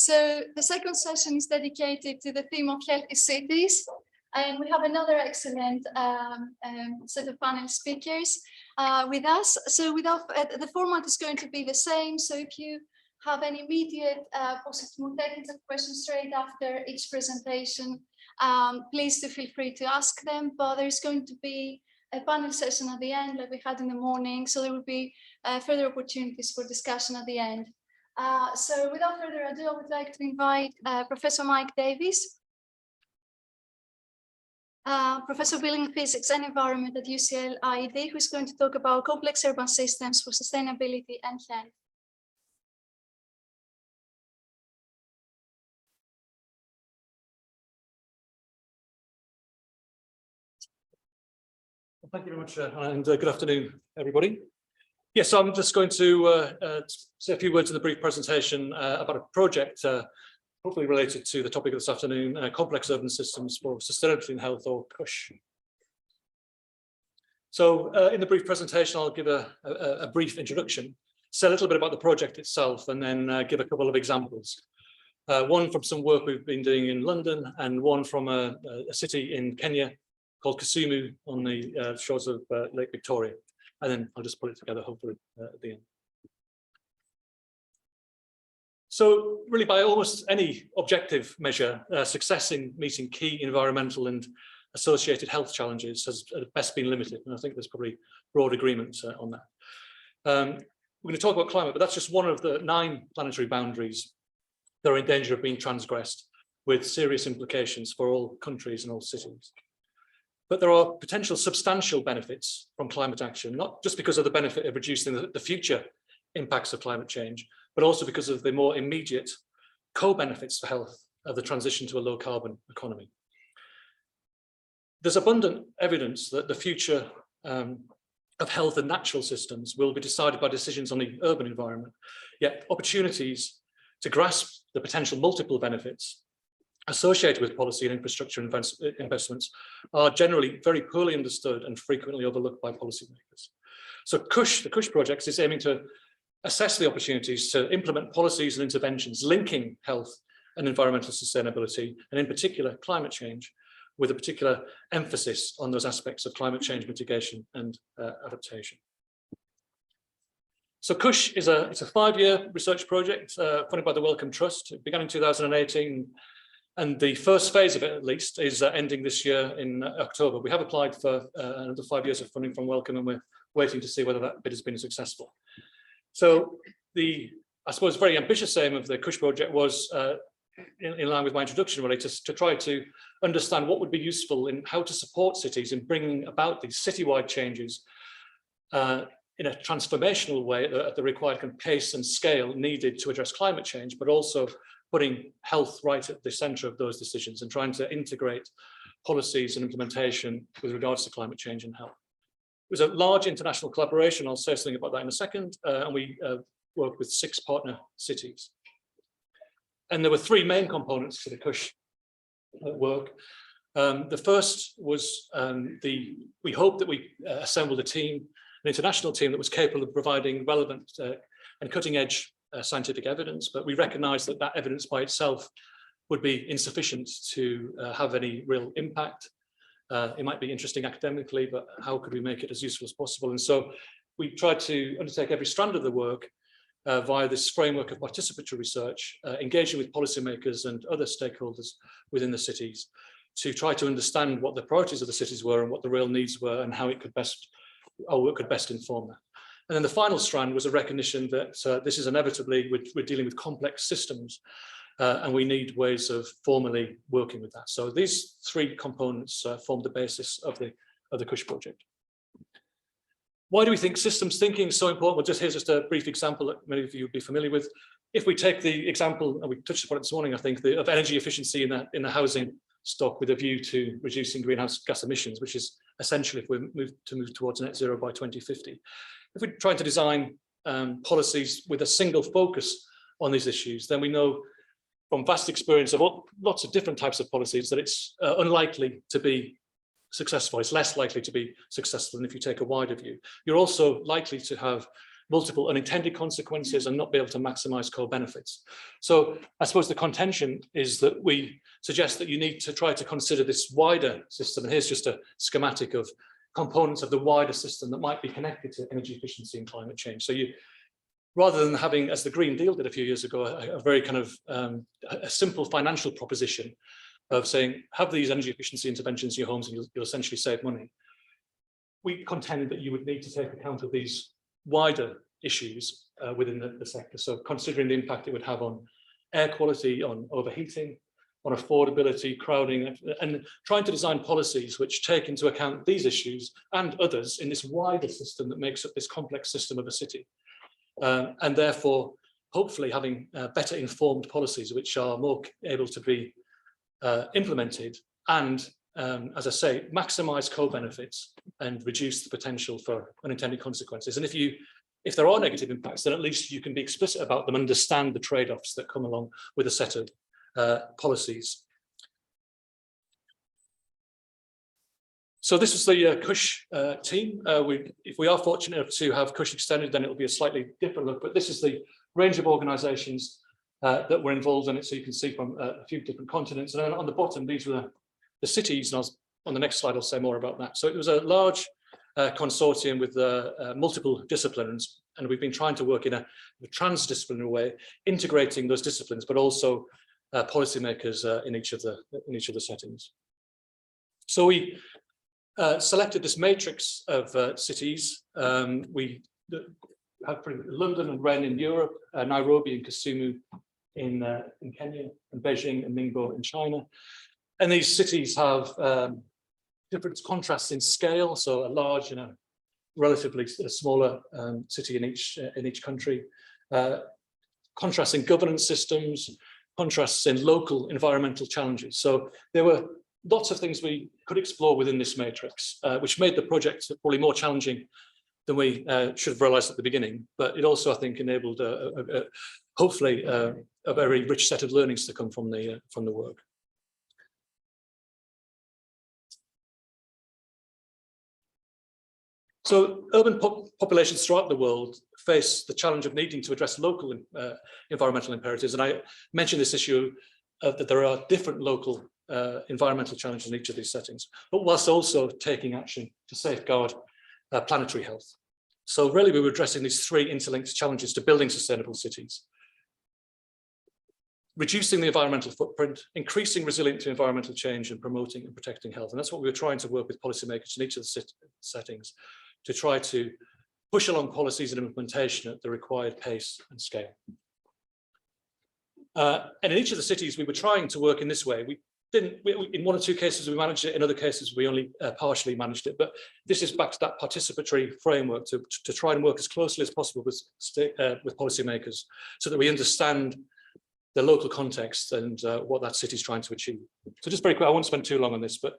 So the second session is dedicated to the theme of healthy cities. And we have another excellent set of panel speakers with us. So the format is going to be the same. So if you have any immediate possible technical questions straight after each presentation, please do feel free to ask them. But there's going to be a panel session at the end like we had in the morning. So there will be further opportunities for discussion at the end. So without further ado, I would like to invite Professor Mike Davies, Professor of Building Physics and Environment at UCL IEDE, who is going to talk about complex urban systems for sustainability and health. Well, thank you very much, and good afternoon, everybody. Yes, so I'm just going to say a few words in the brief presentation about a project hopefully related to the topic of this afternoon, complex urban systems for sustainability and health, or CUSSH. So in the brief presentation, I'll give a brief introduction, say a little bit about the project itself, and then give a couple of examples. One from some work we've been doing in London, and one from a city in Kenya called Kisumu on the shores of Lake Victoria. And then I'll just put it together, hopefully, at the end. So really, by almost any objective measure, success in meeting key environmental and associated health challenges has at best been limited. And I think there's probably broad agreement on that. We're going to talk about climate, but that's just one of the 9 planetary boundaries that are in danger of being transgressed, with serious implications for all countries and all cities. But there are potential substantial benefits from climate action, not just because of the benefit of reducing the future impacts of climate change, but also because of the more immediate co-benefits for health of the transition to a low carbon economy. There's abundant evidence that the future of health and natural systems will be decided by decisions on the urban environment, yet opportunities to grasp the potential multiple benefits associated with policy and infrastructure investments are generally very poorly understood and frequently overlooked by policymakers. So CUSSH, the CUSSH project, is aiming to assess the opportunities to implement policies and interventions linking health and environmental sustainability, and in particular climate change, with a particular emphasis on those aspects of climate change mitigation and adaptation. So CUSSH is it's a 5-year research project funded by the Wellcome Trust. It began in 2018. And the first phase of it, at least, is ending this year in October. We have applied for another 5 years of funding from Wellcome, and we're waiting to see whether that bid has been successful. So the, I suppose, very ambitious aim of the CUSSH project was, in line with my introduction, really, to try to understand what would be useful in how to support cities in bringing about these citywide changes in a transformational way at the required kind of pace and scale needed to address climate change, but also putting health right at the center of those decisions and trying to integrate policies and implementation with regards to climate change and health. It was a large international collaboration. I'll say something about that in a second. And we worked with 6 partner cities. And there were 3 main components to the CUSSH work. The first was we hoped that we assembled a team, an international team that was capable of providing relevant and cutting edge scientific evidence, but we recognize that that evidence by itself would be insufficient to have any real impact. It might be interesting academically, but how could we make it as useful as possible? And so we tried to undertake every strand of the work via this framework of participatory research, engaging with policymakers and other stakeholders within the cities to try to understand what the priorities of the cities were and what the real needs were and how it could best, our work could best inform that. And then the final strand was a recognition that this is inevitably, we're dealing with complex systems and we need ways of formally working with that. So these 3 components form the basis of the CUSSH project. Why do we think systems thinking is so important? Well, here's just a brief example that many of you would be familiar with. If we take the example, and we touched upon it this morning, I think, of energy efficiency in the housing stock with a view to reducing greenhouse gas emissions, which is essentially if we move towards net zero by 2050. If we're trying to design policies with a single focus on these issues, then we know from vast experience of lots of different types of policies that it's unlikely to be successful. It's less likely to be successful than if you take a wider view. You're also likely to have multiple unintended consequences and not be able to maximize co-benefits. So I suppose the contention is that we suggest that you need to try to consider this wider system. And here's just a schematic of components of the wider system that might be connected to energy efficiency and climate change. So you, rather than having, as the Green Deal did a few years ago, a very kind of a simple financial proposition of saying, have these energy efficiency interventions in your homes and you'll essentially save money. We contend that you would need to take account of these wider issues within the sector. So considering the impact it would have on air quality, on overheating, on affordability, crowding, and trying to design policies which take into account these issues and others in this wider system that makes up this complex system of a city. And therefore, hopefully having better informed policies which are more able to be implemented and, as I say, maximize co-benefits and reduce the potential for unintended consequences. And if there are negative impacts, then at least you can be explicit about them and understand the trade-offs that come along with a set of policies. So this is the CUSSH team. If we are fortunate enough to have CUSSH extended, then it'll be a slightly different look, but this is the range of organizations that were involved in it. So you can see from a few different continents. And then on the bottom, these were the cities. And on the next slide, I'll say more about that. So it was a large consortium with multiple disciplines. And we've been trying to work in a transdisciplinary way, integrating those disciplines, but also policymakers in each of the settings. So we selected this matrix of cities. We have London and Rennes in Europe, Nairobi and Kisumu in Kenya, and Beijing and Ningbo in China. And these cities have different contrasts in scale. So a large, relatively smaller city in each country, contrasts in governance systems, contrasts in local environmental challenges. So there were lots of things we could explore within this matrix, which made the project probably more challenging than we should have realized at the beginning. But it also, I think, enabled hopefully a very rich set of learnings to come from the work. So urban populations throughout the world face the challenge of needing to address local environmental imperatives. And I mentioned this issue that there are different local environmental challenges in each of these settings, but whilst also taking action to safeguard planetary health. So really we were addressing these three interlinked challenges to building sustainable cities: reducing the environmental footprint, increasing resilience to environmental change, and promoting and protecting health. And that's what we were trying to work with policymakers in each of the settings to try to push along policies and implementation at the required pace and scale. And in each of the cities, we were trying to work in this way. In one or two cases, we managed it. In other cases, we only partially managed it. But this is back to that participatory framework to try and work as closely as possible with policymakers so that we understand the local context and what that city is trying to achieve. So just very quick, I won't spend too long on this, but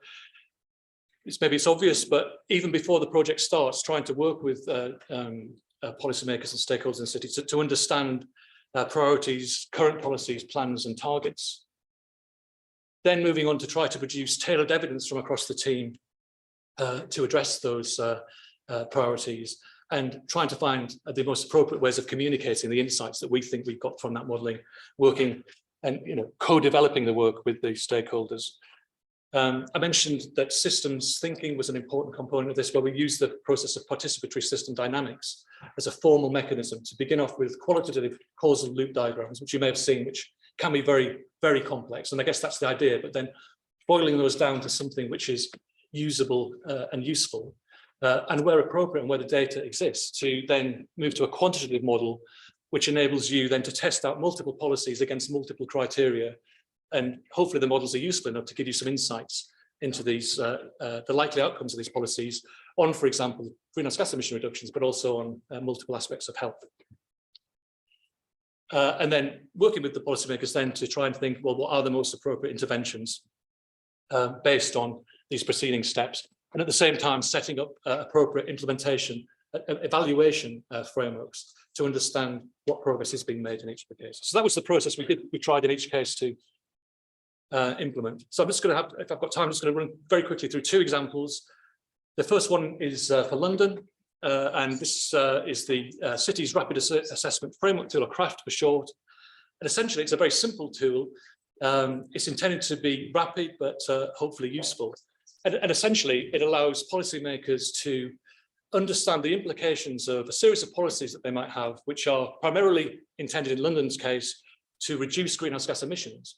maybe it's obvious, but even before the project starts, trying to work with policymakers and stakeholders in cities to understand priorities, current policies, plans and targets. Then moving on to try to produce tailored evidence from across the team to address those priorities, and trying to find the most appropriate ways of communicating the insights that we think we've got from that modelling, working and co-developing the work with the stakeholders. I mentioned that systems thinking was an important component of this, where we use the process of participatory system dynamics as a formal mechanism to begin off with qualitative causal loop diagrams, which you may have seen, which can be very, very complex. And I guess that's the idea, but then boiling those down to something which is usable and useful, and where appropriate and where the data exists, to then move to a quantitative model, which enables you then to test out multiple policies against multiple criteria. And hopefully the models are useful enough to give you some insights into these, the likely outcomes of these policies on, for example, greenhouse gas emission reductions, but also on multiple aspects of health. And then working with the policymakers then to try and think, well, what are the most appropriate interventions based on these preceding steps? And at the same time, setting up appropriate implementation, evaluation frameworks to understand what progress is being made in each of the cases. So that was the process we tried in each case to implement. So I'm just going to have, if I've got time, I'm just going to run very quickly through two examples. The first one is for London. and this is the City's Rapid Assessment Framework tool, or CRAFT for short. And essentially, it's a very simple tool. It's intended to be rapid, but hopefully useful. And essentially, it allows policymakers to understand the implications of a series of policies that they might have, which are primarily intended in London's case to reduce greenhouse gas emissions.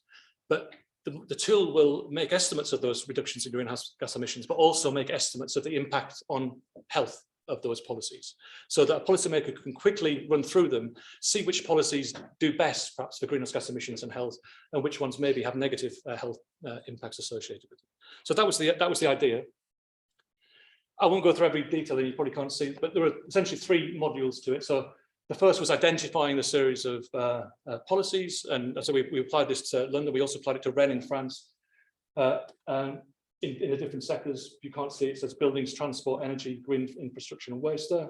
But the tool will make estimates of those reductions in greenhouse gas emissions, but also make estimates of the impact on health of those policies, so that a policymaker can quickly run through them, see which policies do best, perhaps for greenhouse gas emissions and health, and which ones maybe have negative health impacts associated with them. So that was the idea. I won't go through every detail, and you probably can't see, but there were essentially 3 modules to it. So the first was identifying a series of policies, and so we applied this to London. We also applied it to Rennes in France. In the different sectors, you can't see it says buildings, transport, energy, green infrastructure and waste there.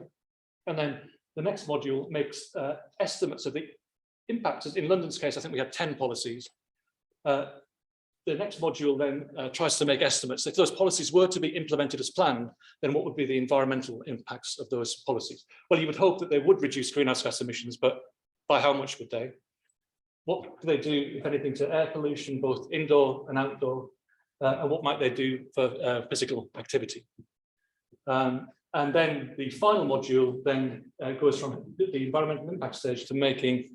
And then the next module makes estimates of the impacts. In London's case, I think we had 10 policies. The next module then tries to make estimates. If those policies were to be implemented as planned, then what would be the environmental impacts of those policies? Well, you would hope that they would reduce greenhouse gas emissions, but by how much would they? What do they do, if anything, to air pollution, both indoor and outdoor? And what might they do for physical activity? And then the final module then goes from the environmental impact stage to making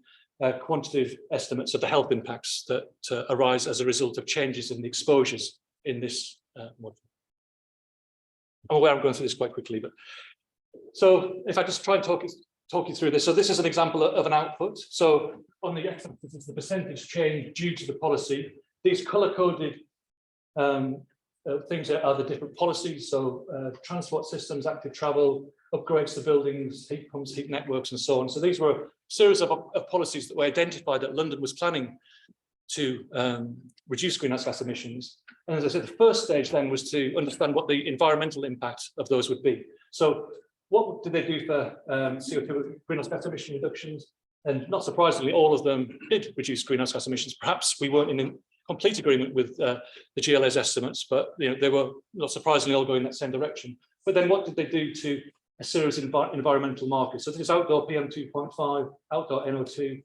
quantitative estimates of the health impacts that arise as a result of changes in the exposures in this module. I'm aware I'm going through this quite quickly, but so if I just try and talk you through this. So this is an example of an output. So on the x-axis is the percentage change due to the policy. These color-coded things are the different policies, so transport systems, active travel, upgrades to buildings, heat pumps, heat networks, and so on. So these were a series of policies that were identified that London was planning to reduce greenhouse gas emissions. And as I said, the first stage then was to understand what the environmental impact of those would be. So what did they do for CO2 greenhouse gas emission reductions? And not surprisingly, all of them did reduce greenhouse gas emissions. Perhaps we weren't in complete agreement with the GLA's estimates, but they were not surprisingly all going in that same direction. But then what did they do to a series of environmental markers? So this is outdoor PM2.5, outdoor NO2,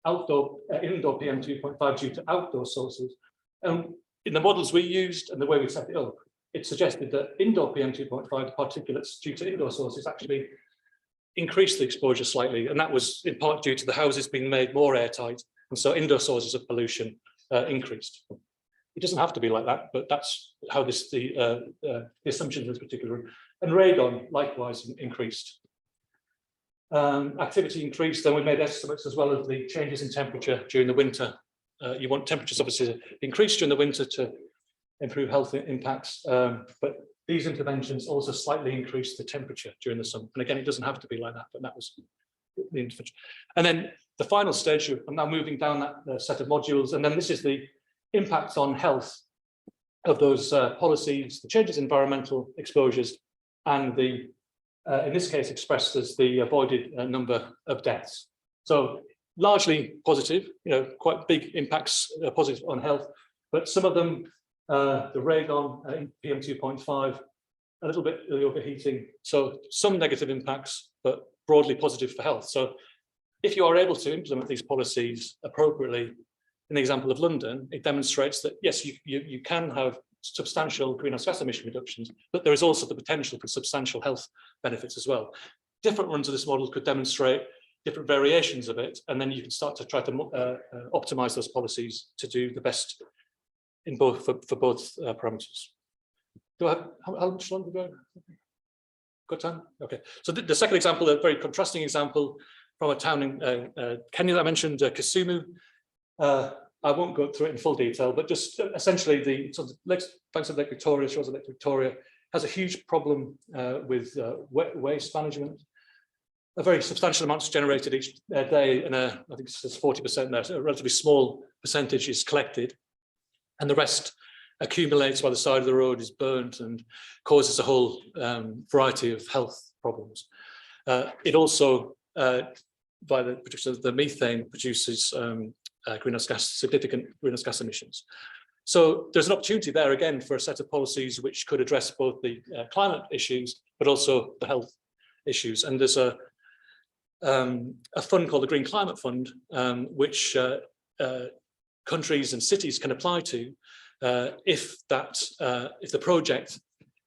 indoor PM2.5 due to outdoor sources. And in the models we used and the way we set it up, it suggested that indoor PM2.5 particulates due to indoor sources actually increased the exposure slightly. And that was in part due to the houses being made more airtight. And so indoor sources of pollution increased. It doesn't have to be like that, but that's how the assumption in this particular room. And radon likewise increased. Activity increased, and we made estimates as well of the changes in temperature during the winter. You want temperatures obviously to increase during the winter to improve health impacts, but these interventions also slightly increased the temperature during the summer. And again, it doesn't have to be like that, but that was the intervention. And then the final stage, I'm now moving down that set of modules, and then this is the impact on health of those policies, the changes in environmental exposures, and the, in this case, expressed as the avoided number of deaths. So largely positive, quite big impacts positive on health, but some of them, the radon, PM2.5, a little bit of the overheating. So some negative impacts, but broadly positive for health. So if you are able to implement these policies appropriately, in the example of London, it demonstrates that yes, you can have substantial greenhouse gas emission reductions, but there is also the potential for substantial health benefits as well. Different runs of this model could demonstrate different variations of it, and then you can start to try to optimize those policies to do the best in both for both parameters. Do I have how much longer do I have? Got time? Okay. So the second example, a very contrasting example from a town in Kenya that I mentioned, Kisumu. I won't go through it in full detail, but just essentially the sort of banks of Lake Victoria, shores of Lake Victoria, has a huge problem with waste management. A very substantial amounts generated each day, and I think it's 40% there, so a relatively small percentage is collected, and the rest accumulates by the side of the road, is burnt, and causes a whole variety of health problems. It also, by the production of the methane, produces significant greenhouse gas emissions. So there's an opportunity there again for a set of policies which could address both the climate issues, but also the health issues. And there's a fund called the Green Climate Fund, which countries and cities can apply to if the project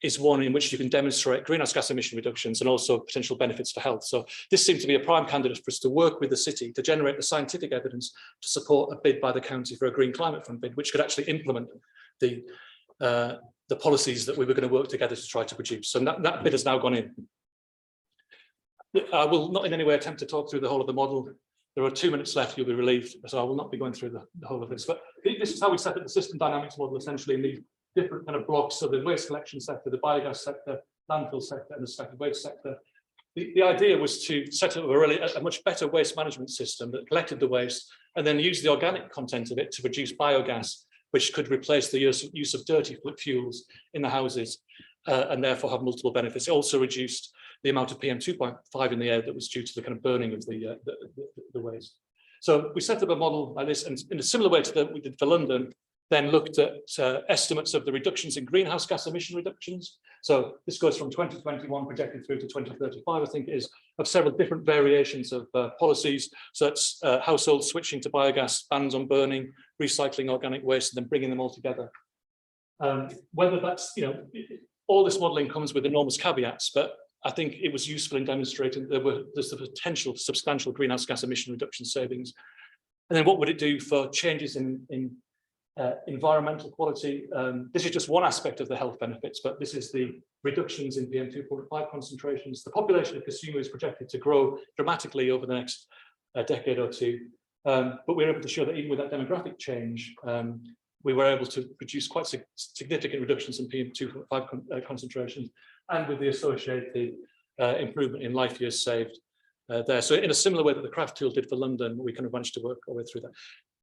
is one in which you can demonstrate greenhouse gas emission reductions and also potential benefits for health. So this seemed to be a prime candidate for us to work with the city to generate the scientific evidence to support a bid by the county for a Green Climate Fund bid, which could actually implement the policies that we were going to work together to try to produce. So that bid has now gone in. I will not in any way attempt to talk through the whole of the model. There are 2 minutes left, you'll be relieved, so I will not be going through the whole of this. But this is how we set up the system dynamics model, essentially in these different kind of blocks. So the waste collection sector, the biogas sector, landfill sector, and the static waste sector. The idea was to set up a much better waste management system that collected the waste and then use the organic content of it to produce biogas, which could replace the use of dirty fuels in the houses and therefore have multiple benefits. It also reduced the amount of PM2.5 in the air that was due to the kind of burning of the waste. So we set up a model like this, and in a similar way to that we did for London, then looked at estimates of the reductions in greenhouse gas emission reductions. So this goes from 2021 projected through to 2035, I think it is, of several different variations of policies. So that's households switching to biogas, bans on burning, recycling organic waste, and then bringing them all together. Whether that's, all this modelling comes with enormous caveats, but I think it was useful in demonstrating that there's the potential for substantial greenhouse gas emission reduction savings. And then what would it do for changes in environmental quality? This is just one aspect of the health benefits, but this is the reductions in PM2.5 concentrations. The population of consumers is projected to grow dramatically over the next decade or two, but we were able to show that even with that demographic change, we were able to produce quite significant reductions in PM2.5 concentrations, and with the associated improvement in life years saved there. So in a similar way that the craft tool did for London, we kind of managed to work our way through that.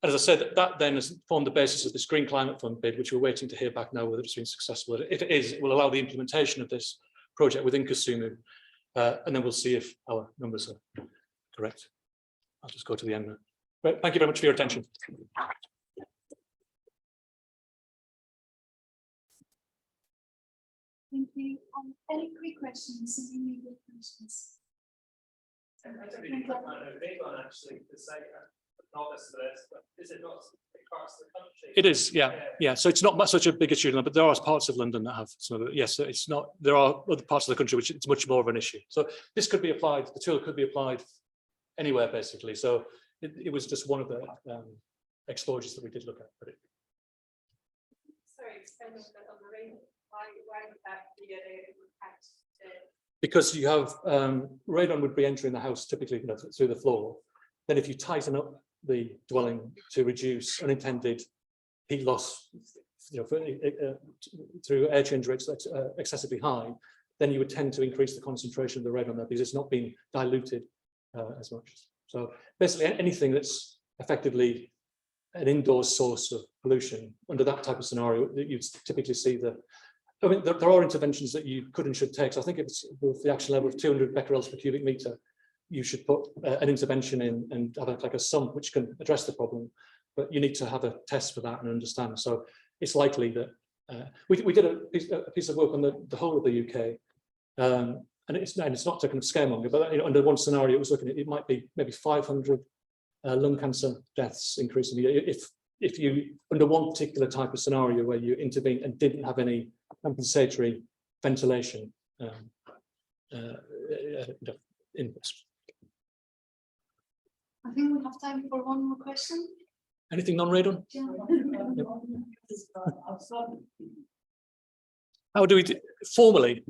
And as I said, that then has formed the basis of this Green Climate Fund bid, which we're waiting to hear back now whether it's been successful. If it is, it will allow the implementation of this project within CUSSH, and then we'll see if our numbers are correct. I'll just go to the end now. Right, thank you very much for your attention. Thank you. Any quick questions? Any immediate questions? I don't really have a big one actually to say novice to this, but is it not across the country? It is, yeah. So it's not such a big issue, but there are parts of London that have some of it. Yes, it's not. There are other parts of the country which it's much more of an issue. So this could be applied. The tool could be applied anywhere basically. So it was just one of the exposures that we did look at. But Sorry, expand on the rain. Why would that be an impact? Because you have radon would be entering the house typically through the floor. Then if you tighten up the dwelling to reduce unintended heat loss, through air change rates that's excessively high, then you would tend to increase the concentration of the radon there because it's not being diluted as much. So basically anything that's effectively an indoors source of pollution under that type of scenario, you'd typically see there are interventions that you could and should take. So I think it's with the action level of 200 becquerels per cubic meter, you should put an intervention in and have like a sump which can address the problem. But you need to have a test for that and understand. So it's likely that we did a piece of work on the whole of the UK, and it's not to kind of scaremonger, but under one scenario, it was looking at it might be maybe 500 lung cancer deaths increasing a year if you under one particular type of scenario where you intervened and didn't have any compensatory ventilation inputs. I think we have time for one more question. Anything non-radon? Yeah. How do we do formally?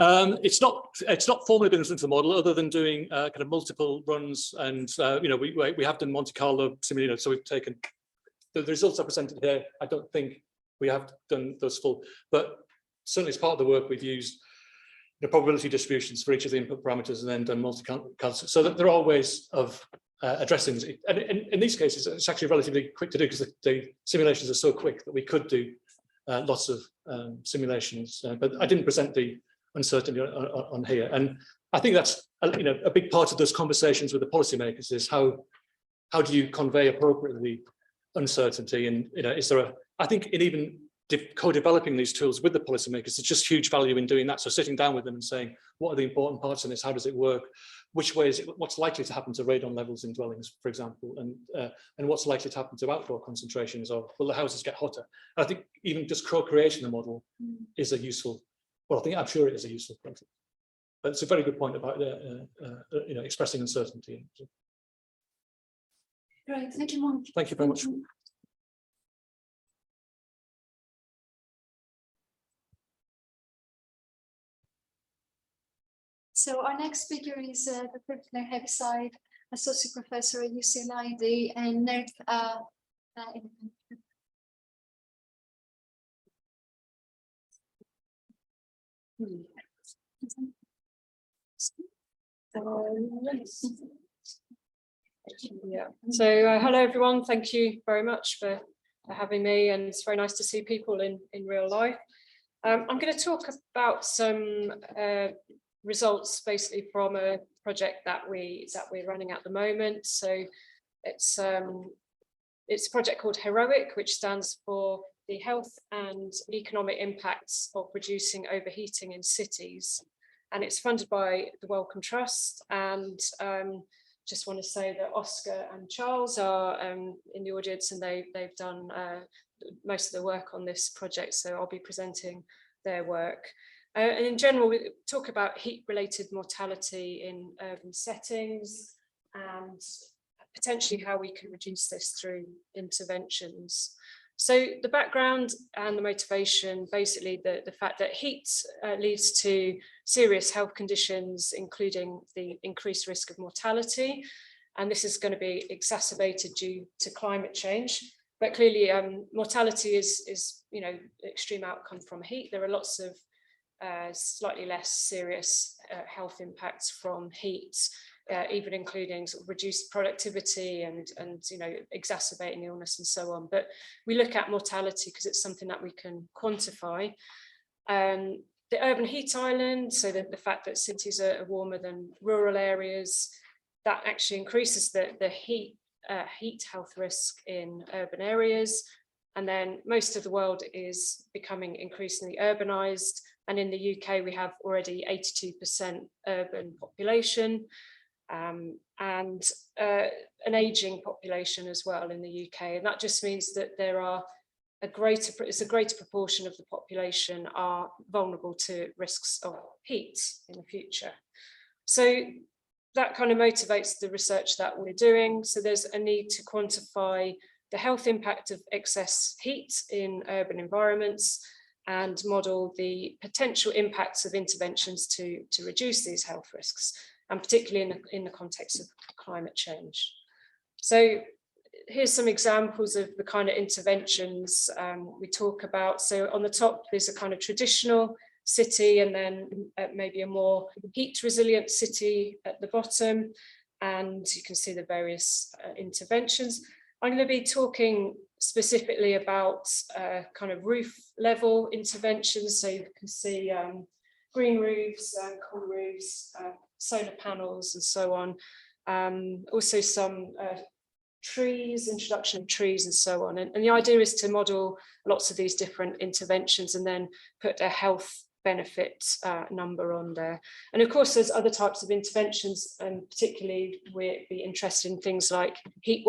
It's not formally been into the model other than doing kind of multiple runs, and we have done Monte Carlo simulator, so we've taken the results are presented here. I don't think we have done those full, but certainly as part of the work we've used the probability distributions for each of the input parameters and then done multi-Carlo, so that there are ways of addressing this. And in these cases, it's actually relatively quick to do because the simulations are so quick that we could do lots of simulations. But I didn't present the uncertainty on here, and I think that's a big part of those conversations with the policymakers is how do you convey appropriately uncertainty, and is there I think in even co-developing these tools with the policymakers. There's just huge value in doing that. So sitting down with them and saying, what are the important parts in this? How does it work? Which way is it? What's likely to happen to radon levels in dwellings, for example, and what's likely to happen to outdoor concentrations, or will the houses get hotter? And I think even just co-creation the model is a useful. Well, I'm sure it is a useful process. But it's a very good point about expressing uncertainty. Great, thank you, Mark. Thank you very much. So our next speaker is Dr. Claire Heaviside, Associate Professor at UCL IEDE and North. Yeah. So hello everyone. Thank you very much for having me, and it's very nice to see people in real life. I'm going to talk about some results basically from a project that we're running at the moment. So it's a project called HEROIC, which stands for the health and economic impacts of reducing overheating in cities, and it's funded by the Wellcome Trust. And just want to say that Oscar and Charles are in the audience, and they've done most of the work on this project, so I'll be presenting their work. And in general, we talk about heat-related mortality in urban settings and potentially how we can reduce this through interventions. So the background and the motivation, basically the fact that heat leads to serious health conditions, including the increased risk of mortality. And this is going to be exacerbated due to climate change. But clearly mortality is extreme outcome from heat. There are lots of slightly less serious health impacts from heat, even including sort of reduced productivity and exacerbating illness and so on. But we look at mortality because it's something that we can quantify. The urban heat island, so the fact that cities are warmer than rural areas, that actually increases the heat health risk in urban areas. And then most of the world is becoming increasingly urbanized. And in the UK, we have already 82% urban population, and an aging population as well in the UK. And that just means that there are a greater proportion of the population are vulnerable to risks of heat in the future. So that kind of motivates the research that we're doing. So there's a need to quantify the health impact of excess heat in urban environments and model the potential impacts of interventions to reduce these health risks, and particularly in the context of climate change. So here's some examples of the kind of interventions we talk about. So on the top, there's a kind of traditional city, and then maybe a more heat resilient city at the bottom. And you can see the various interventions. I'm going to be talking specifically about kind of roof level interventions. So you can see green roofs, cool roofs, solar panels and so on. Also some trees, introduction of trees and so on. And the idea is to model lots of these different interventions and then put a health benefit number on there. And of course, there's other types of interventions, and particularly we'd be interested in things like heat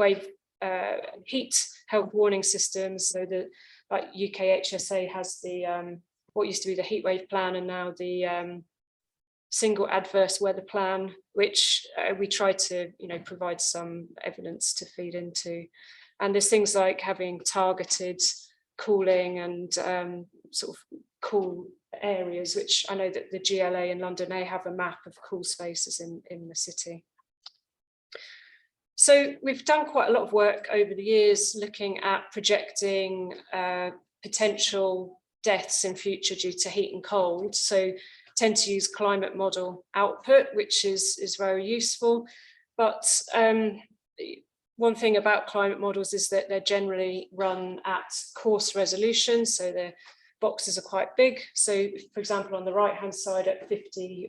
health warning systems. So the UK HSA has the what used to be the heatwave plan, and now the single adverse weather plan, which we try to provide some evidence to feed into. And there's things like having targeted cooling and sort of cool areas, which I know that the GLA in London, they have a map of cool spaces in the city. So we've done quite a lot of work over the years looking at projecting potential deaths in future due to heat and cold. So tend to use climate model output, which is very useful. But one thing about climate models is that they're generally run at coarse resolution. So the boxes are quite big. So for example, on the right-hand side at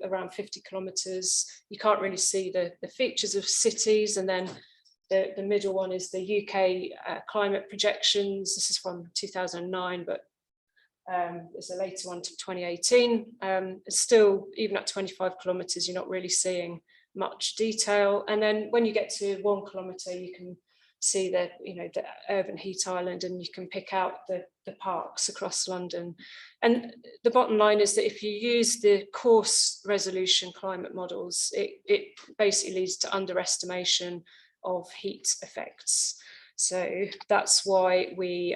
around 50 kilometers, you can't really see the features of cities. And then the middle one is the UK climate projections. This is from 2009, but There's a later one to 2018. Still, even at 25 kilometres, you're not really seeing much detail. And then when you get to 1 kilometre, you can see the urban heat island, and you can pick out the parks across London. And the bottom line is that if you use the coarse resolution climate models, it basically leads to underestimation of heat effects. So that's why we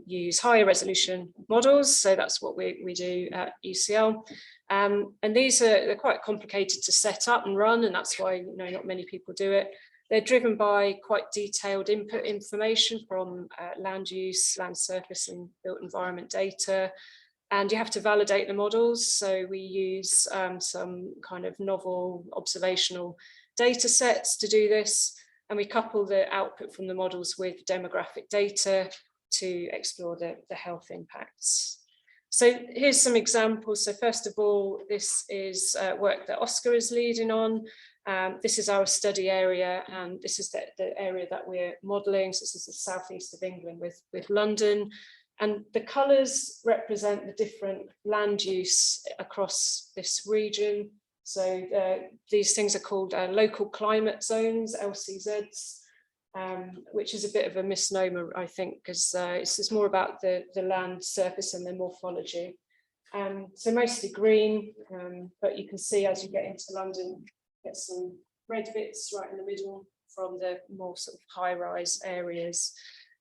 use higher resolution models. So that's what we do at UCL. And they're quite complicated to set up and run, and that's why not many people do it. They're driven by quite detailed input information from land use, land surface and built environment data. And you have to validate the models. So we use some kind of novel observational data sets to do this. And we couple the output from the models with demographic data to explore the health impacts. So here's some examples. So first of all, this is work that Oscar is leading on. This is our study area, and this is the area that we're modelling. So this is the southeast of England with London. And the colours represent the different land use across this region. So these things are called local climate zones, LCZs, which is a bit of a misnomer, I think, because it's more about the land surface and the morphology. So mostly green, but you can see as you get into London, get some red bits right in the middle from the more sort of high-rise areas.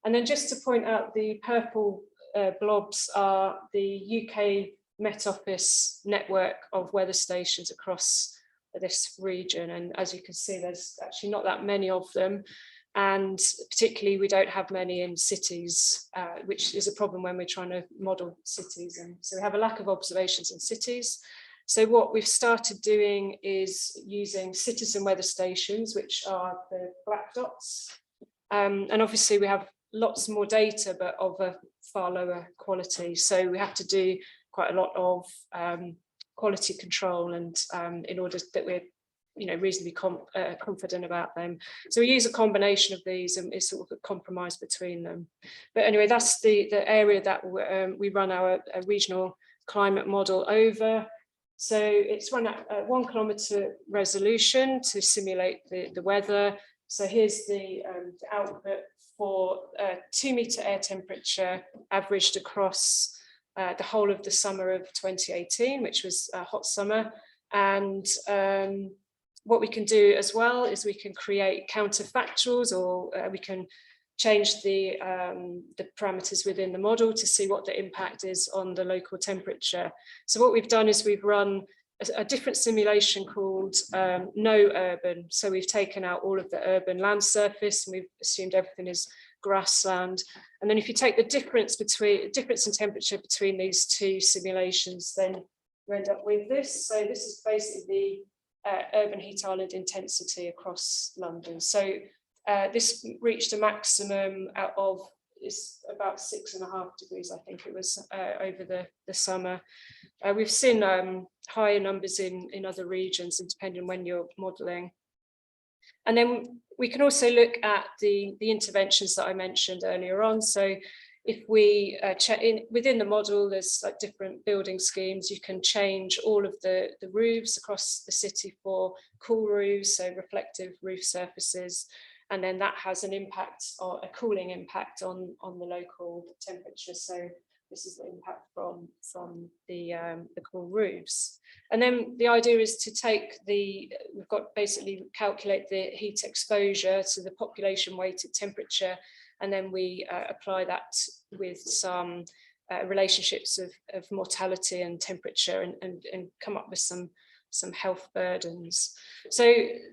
And then just to point out, the purple blobs are the UK Met Office network of weather stations across this region. And as you can see, there's actually not that many of them. And particularly, we don't have many in cities, which is a problem when we're trying to model cities. And so we have a lack of observations in cities. So what we've started doing is using citizen weather stations, which are the black dots. And obviously we have lots more data, but of a far lower quality. So we have to do quite a lot of quality control, and in order that we're reasonably confident about them. So we use a combination of these, and it's sort of a compromise between them. But anyway, that's the area that we run our regional climate model over. So it's run at 1 kilometre resolution to simulate the weather. So here's the output for 2 metre air temperature averaged across the whole of the summer of 2018, which was a hot summer. And what we can do as well is we can create counterfactuals, or we can change the parameters within the model to see what the impact is on the local temperature. So what we've done is we've run a different simulation called no urban. So we've taken out all of the urban land surface, and we've assumed everything is grassland. And then if you take the difference in temperature between these two simulations, then you end up with this. So this is basically the urban heat island intensity across London. So this reached a maximum of about 6.5 degrees, I think it was, over the summer. We've seen higher numbers in other regions, and depending on when you're modelling. And then we can also look at the interventions that I mentioned earlier on. So if we check within the model, there's like different building schemes. You can change all of the roofs across the city for cool roofs, so reflective roof surfaces. And then that has an impact, or a cooling impact, on the local temperature. So this is the impact from the cool roofs. And then the idea is to take we've got basically calculate the heat exposure to the population weighted temperature, and then we apply that with some relationships of mortality and temperature, and come up with some health burdens. So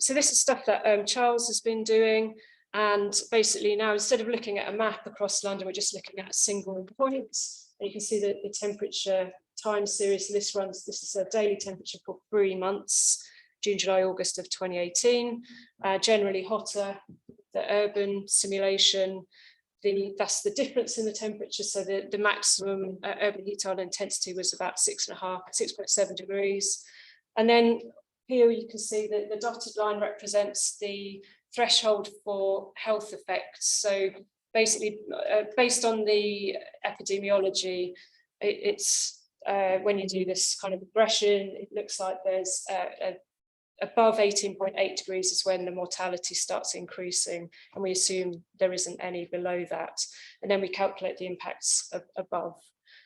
this is stuff that Charles has been doing. And basically now, instead of looking at a map across London, we're just looking at single points. And you can see that the temperature time series. This is a daily temperature for 3 months, June, July, August of 2018. Generally hotter. The urban simulation, that's the difference in the temperature. So the maximum urban heat island intensity was about 6.7 degrees. And then here you can see that the dotted line represents the threshold for health effects. So basically, based on the epidemiology, it's when you do this kind of regression, it looks like there's above 18.8 degrees is when the mortality starts increasing, and we assume there isn't any below that. And then we calculate the impacts above.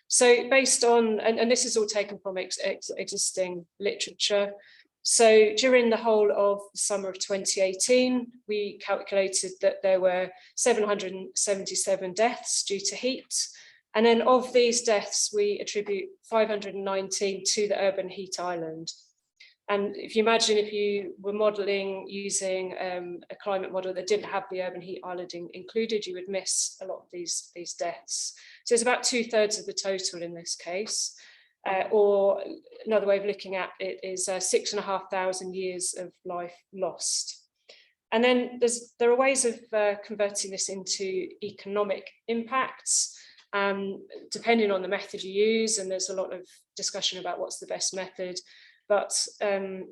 So based on, and this is all taken from existing literature. So during the whole of the summer of 2018, we calculated that there were 777 deaths due to heat. And then of these deaths, we attribute 519 to the urban heat island. And if you imagine if you were modelling using a climate model that didn't have the urban heat island included, you would miss a lot of these deaths. So it's about 2/3 of the total in this case. Or another way of looking at it is 6,500 years of life lost. And then there are ways of converting this into economic impacts, depending on the method you use. And there's a lot of discussion about what's the best method. But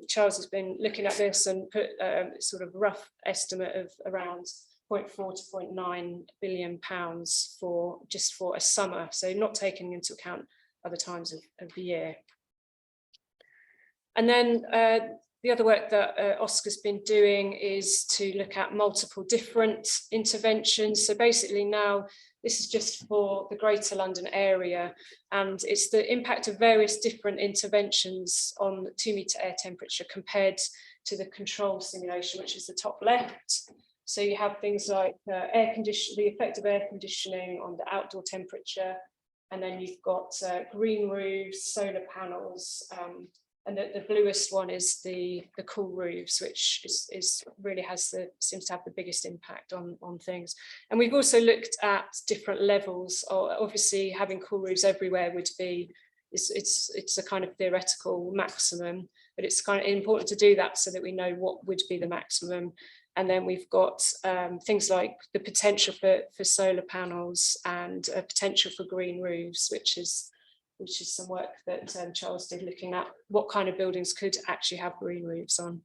Charles has been looking at this and put a sort of rough estimate of around 0.4 to 0.9 billion pounds for a summer. So not taking into account other times of the year. And then the other work that Oscar's been doing is to look at multiple different interventions. So basically now, this is just for the Greater London area, and it's the impact of various different interventions on 2-meter air temperature compared to the control simulation, which is the top left. So you have things like the effect of air conditioning on the outdoor temperature, and then you've got green roofs, solar panels, and the bluest one is the cool roofs, which seems to have the biggest impact on things. And we've also looked at different levels. Obviously, having cool roofs everywhere would be, it's a kind of theoretical maximum, but it's kind of important to do that so that we know what would be the maximum. And then we've got things like the potential for solar panels and a potential for green roofs, which is some work that Charles did, looking at what kind of buildings could actually have green roofs on.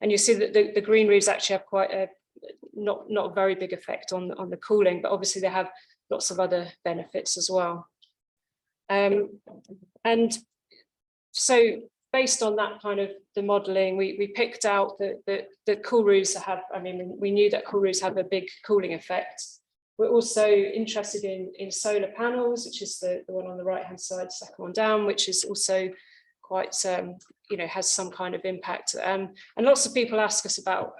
And you see that the green roofs actually have quite a not a very big effect on the cooling, but obviously they have lots of other benefits as well. And so based on that kind of the modelling, we picked out that the cool roofs have, we knew that cool roofs have a big cooling effect. We're also interested in solar panels, which is the one on the right hand side, the second one down, which is also quite, has some kind of impact. And lots of people ask us about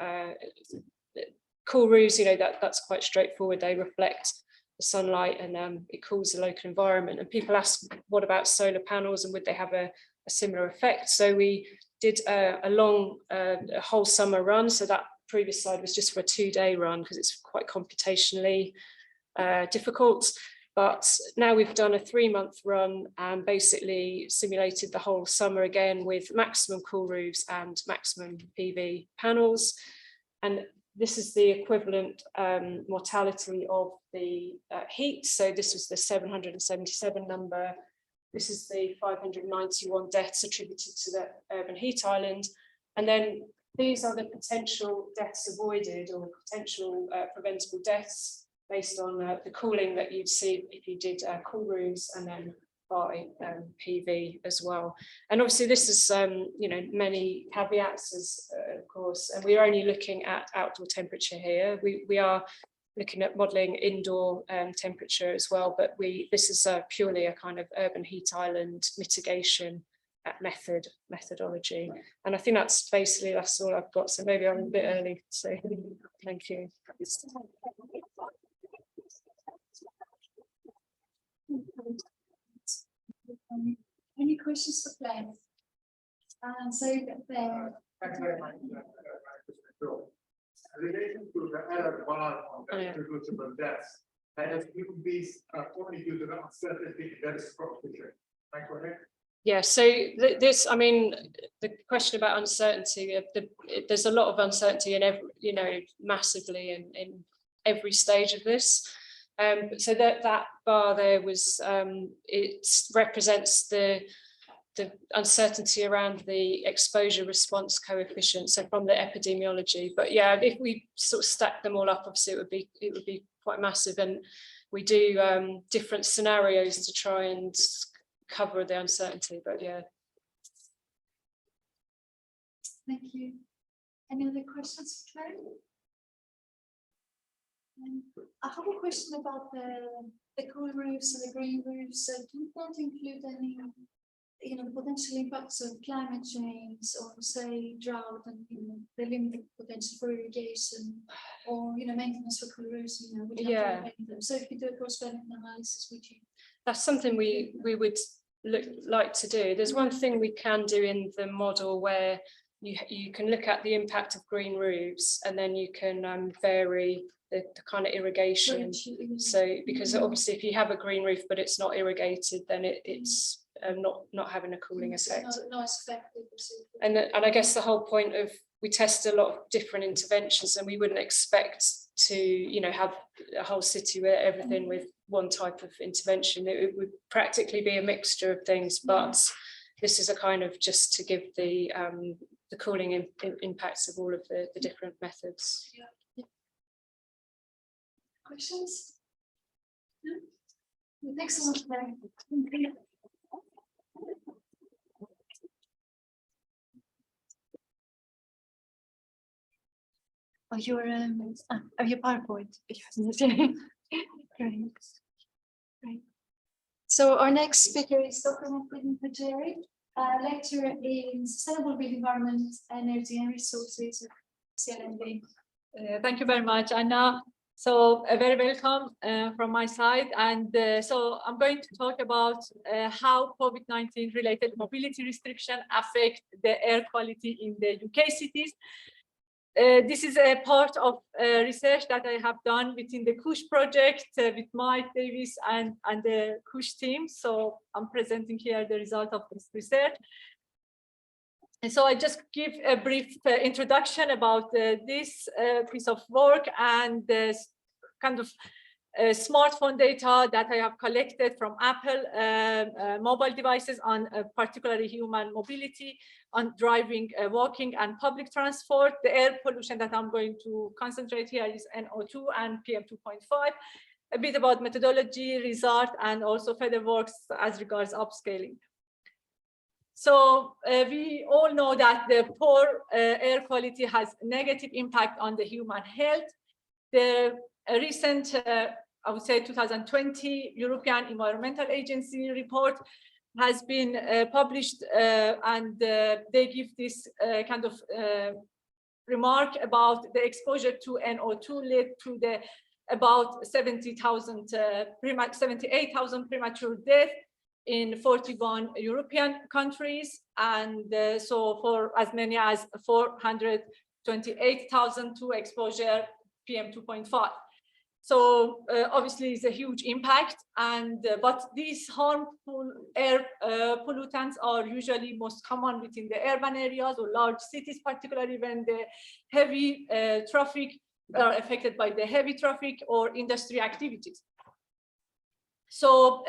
cool roofs. That's quite straightforward. They reflect the sunlight and it cools the local environment. And people ask, what about solar panels, and would they have a similar effect? So we did a whole summer run. So that previous slide was just for a 2-day run because it's quite computationally difficult. But now we've done a 3-month run and basically simulated the whole summer again with maximum cool roofs and maximum PV panels. And this is the equivalent mortality of the heat. So this was the 777 number. This is the 591 deaths attributed to the urban heat island. And then these are the potential deaths avoided or potential preventable deaths based on the cooling that you'd see if you did cool roofs and then by PV as well. And obviously this is, many caveats, of course, and we're only looking at outdoor temperature here. We are looking at modelling indoor temperature as well, but this is purely a kind of urban heat island mitigation methodology. And I think that's all I've got. So maybe I'm a bit early, so thank you. Any questions for Claire? So there. Thank you very much. In relation to the error bar on the attributable deaths, has given these only due to the uncertainty that is proposition. Am I correct? Yeah, so the question about uncertainty, there's a lot of uncertainty in every, massively in every stage of this. So that bar there was, it represents the uncertainty around the exposure response coefficient, so from the epidemiology. But yeah, if we sort of stack them all up, obviously it would be quite massive, and we do different scenarios to try and cover the uncertainty, but yeah. Thank you. Any other questions for Claire? I have a question about the cool roofs and the green roofs. So do you want to include any, potential impacts of climate change, or say drought, and the limited potential for irrigation, or maintenance for cool roofs? Yeah. So if you do a cost-benefit analysis, would you? That's something we would like to do. There's one thing we can do in the model where you can look at the impact of green roofs, and then you can vary the kind of irrigation. So because obviously if you have a green roof but it's not irrigated, then it's not having a cooling effect. Not as effective. And I guess the whole point of, we test a lot of different interventions, and we wouldn't expect to have a whole city where everything with one type of intervention. It would practically be a mixture of things, but this is a kind of just to give the cooling impacts of all of the different methods. Yeah. Questions? No? Thanks so much, Claire. Oh, your PowerPoint. Great. Great. So our next speaker is Dr. Pajeri, lecturer in Sustainable Built Environment, Energy and Resources at UCL IEDE. Thank you very much, Anna. So very welcome from my side. And so I'm going to talk about how COVID-19 related mobility restriction affect the air quality in the UK cities. This is a part of research that I have done within the CUSSH project with Mike, Davies, and the CUSSH team. So I'm presenting here the result of this research. And so I just give a brief introduction about this piece of work and the kind of smartphone data that I have collected from Apple mobile devices on particularly human mobility, on driving, walking, and public transport. The air pollution that I'm going to concentrate here is NO2 and PM2.5. A bit about methodology, result, and also further works as regards upscaling. So we all know that the poor air quality has negative impact on the human health. The recent, I would say 2020 European Environmental Agency report has been published, and they give this kind of remark about the exposure to NO2 led to the about 78,000 premature deaths in 41 European countries, and so for as many as 428,000 to exposure PM2.5. So obviously it's a huge impact, and but these harmful air pollutants are usually most common within the urban areas or large cities, particularly when the heavy traffic are affected by the heavy traffic or industry activities. So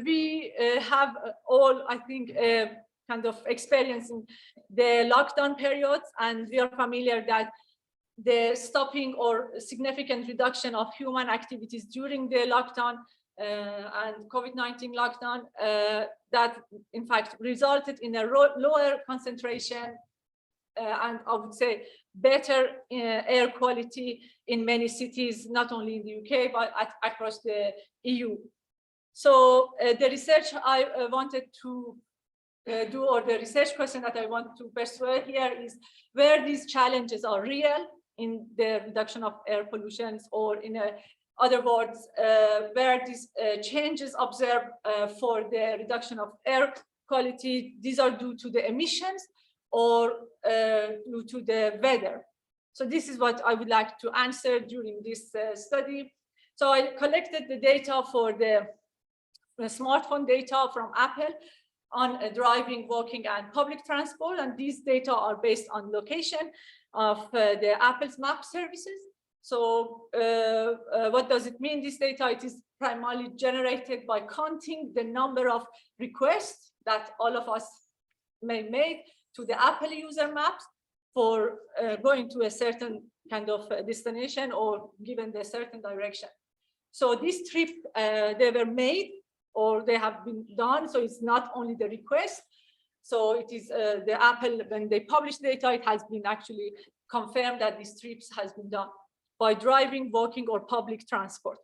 we have all, I think, kind of experiencing the lockdown periods, and we are familiar that the stopping or significant reduction of human activities during the lockdown and COVID-19 lockdown that in fact resulted in a lower concentration and I would say better air quality in many cities, not only in the UK, but across the EU. So the research I wanted to do, or the research question that I want to pursue here, is where these challenges are real in the reduction of air pollution, or in other words, where these changes observed for the reduction of air quality, these are due to the emissions or due to the weather. So this is what I would like to answer during this study. So I collected the data for the smartphone data from Apple on driving, walking, and public transport, and these data are based on location of the Apple's map services. So what does it mean, this data? It is primarily generated by counting the number of requests that all of us may make to the Apple user maps for going to a certain kind of destination or given the certain direction. So this trip, they were made or they have been done. So it's not only the request. So it is the Apple, when they publish data, it has been actually confirmed that these trips has been done by driving, walking, or public transport.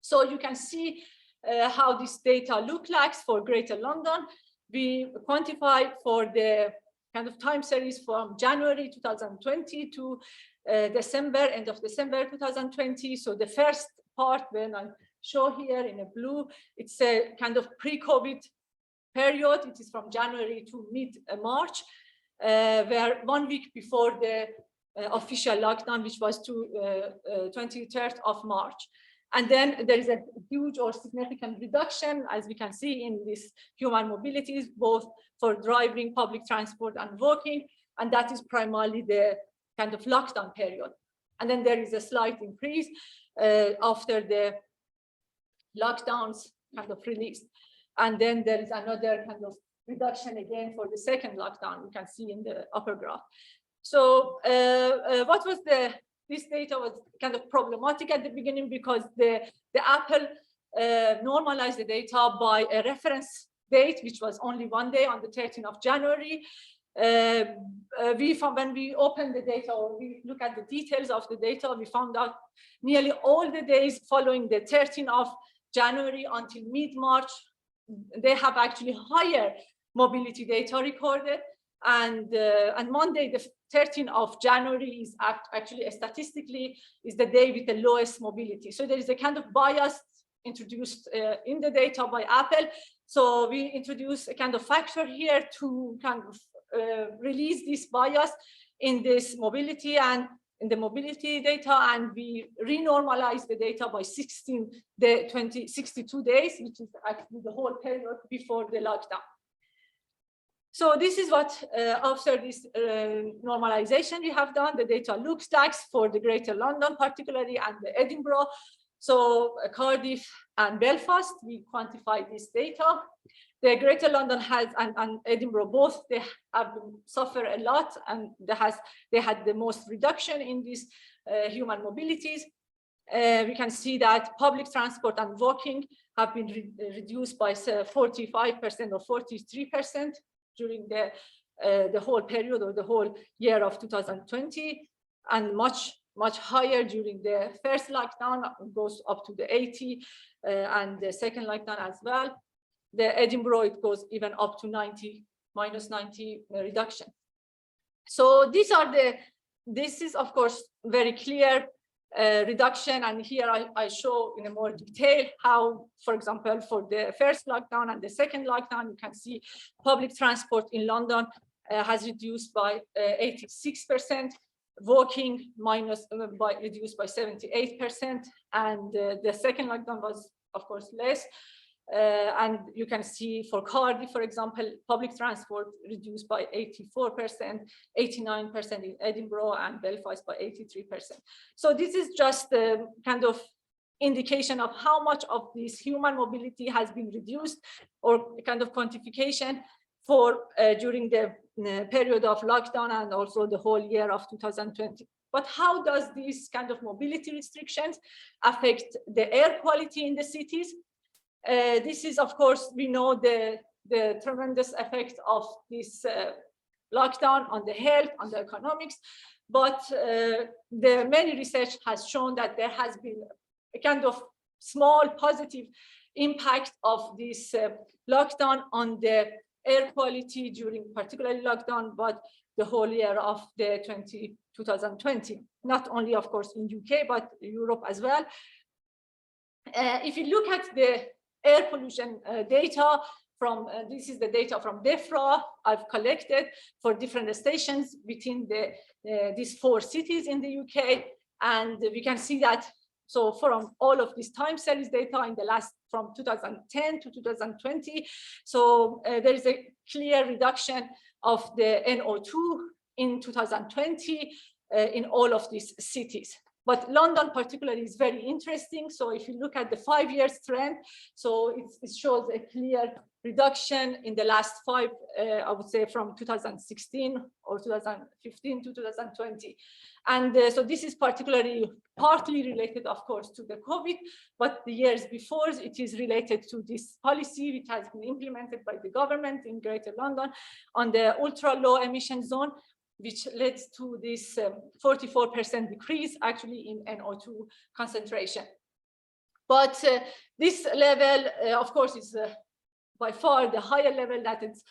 So you can see how this data look like for Greater London. We quantify for the kind of time series from January 2020 to December, end of December 2020. So the first part, when I show here in a blue, it's a kind of pre-COVID period. It is from January to mid-March, where 1 week before the official lockdown, which was to 23rd of March. And then there is a huge or significant reduction, as we can see in this human mobilities, both for driving, public transport, and walking. And that is primarily the kind of lockdown period. And then there is a slight increase after the lockdowns kind of released. And then there is another kind of reduction again for the second lockdown, you can see in the upper graph. So what was this data was kind of problematic at the beginning because the Apple normalized the data by a reference date, which was only 1 day on the 13th of January. When we opened the data or we look at the details of the data, we found out nearly all the days following the 13th of January until mid-March, they have actually higher mobility data recorded. And Monday, the 13th of January is actually statistically is the day with the lowest mobility. So there is a kind of bias introduced in the data by Apple. So we introduce a kind of factor here to kind of release this bias in this mobility and in the mobility data, and we renormalize the data by 62 days, which is actually the whole period before the lockdown. So this is what, after this normalization we have done, the data looks like for the Greater London particularly and the Edinburgh. So Cardiff and Belfast, we quantify this data. The Greater London has and Edinburgh both, they have suffered a lot, and they had the most reduction in these human mobilities. We can see that public transport and walking have been reduced by 45% or 43% during the whole period or the whole year of 2020, and much higher during the first lockdown, goes up to the 80, and the second lockdown as well. The Edinburgh, it goes even up to minus 90 reduction. So this is of course very clear reduction, and here I show in a more detail how, for example, for the first lockdown and the second lockdown, you can see public transport in London has reduced by 86%, walking reduced by 78%, and the second lockdown was of course less. And you can see for Cardiff, for example, public transport reduced by 84%, 89% in Edinburgh, and Belfast by 83%. So this is just a kind of indication of how much of this human mobility has been reduced, or kind of quantification for during the period of lockdown and also the whole year of 2020. But how does these kind of mobility restrictions affect the air quality in the cities? This is, of course, we know the tremendous effect of this lockdown on the health, on the economics, but the many research has shown that there has been a kind of small positive impact of this lockdown on the air quality during particularly lockdown, but the whole year of the 2020, not only, of course, in UK, but Europe as well. If you look at the air pollution data from, this is the data from DEFRA I've collected for different stations between these 4 cities in the UK. And we can see that, so from all of this time series data in the last, from 2010 to 2020, so there is a clear reduction of the NO2 in 2020 in all of these cities. But London particularly is very interesting. So if you look at the 5-year trend, so it shows a clear reduction in the last 5, I would say from 2016 or 2015 to 2020. And so this is particularly partly related, of course, to the COVID, but the years before it is related to this policy which has been implemented by the government in Greater London on the ultra low emission zone, which led to this 44% decrease actually in NO2 concentration. But this level, of course, is by far the higher level that is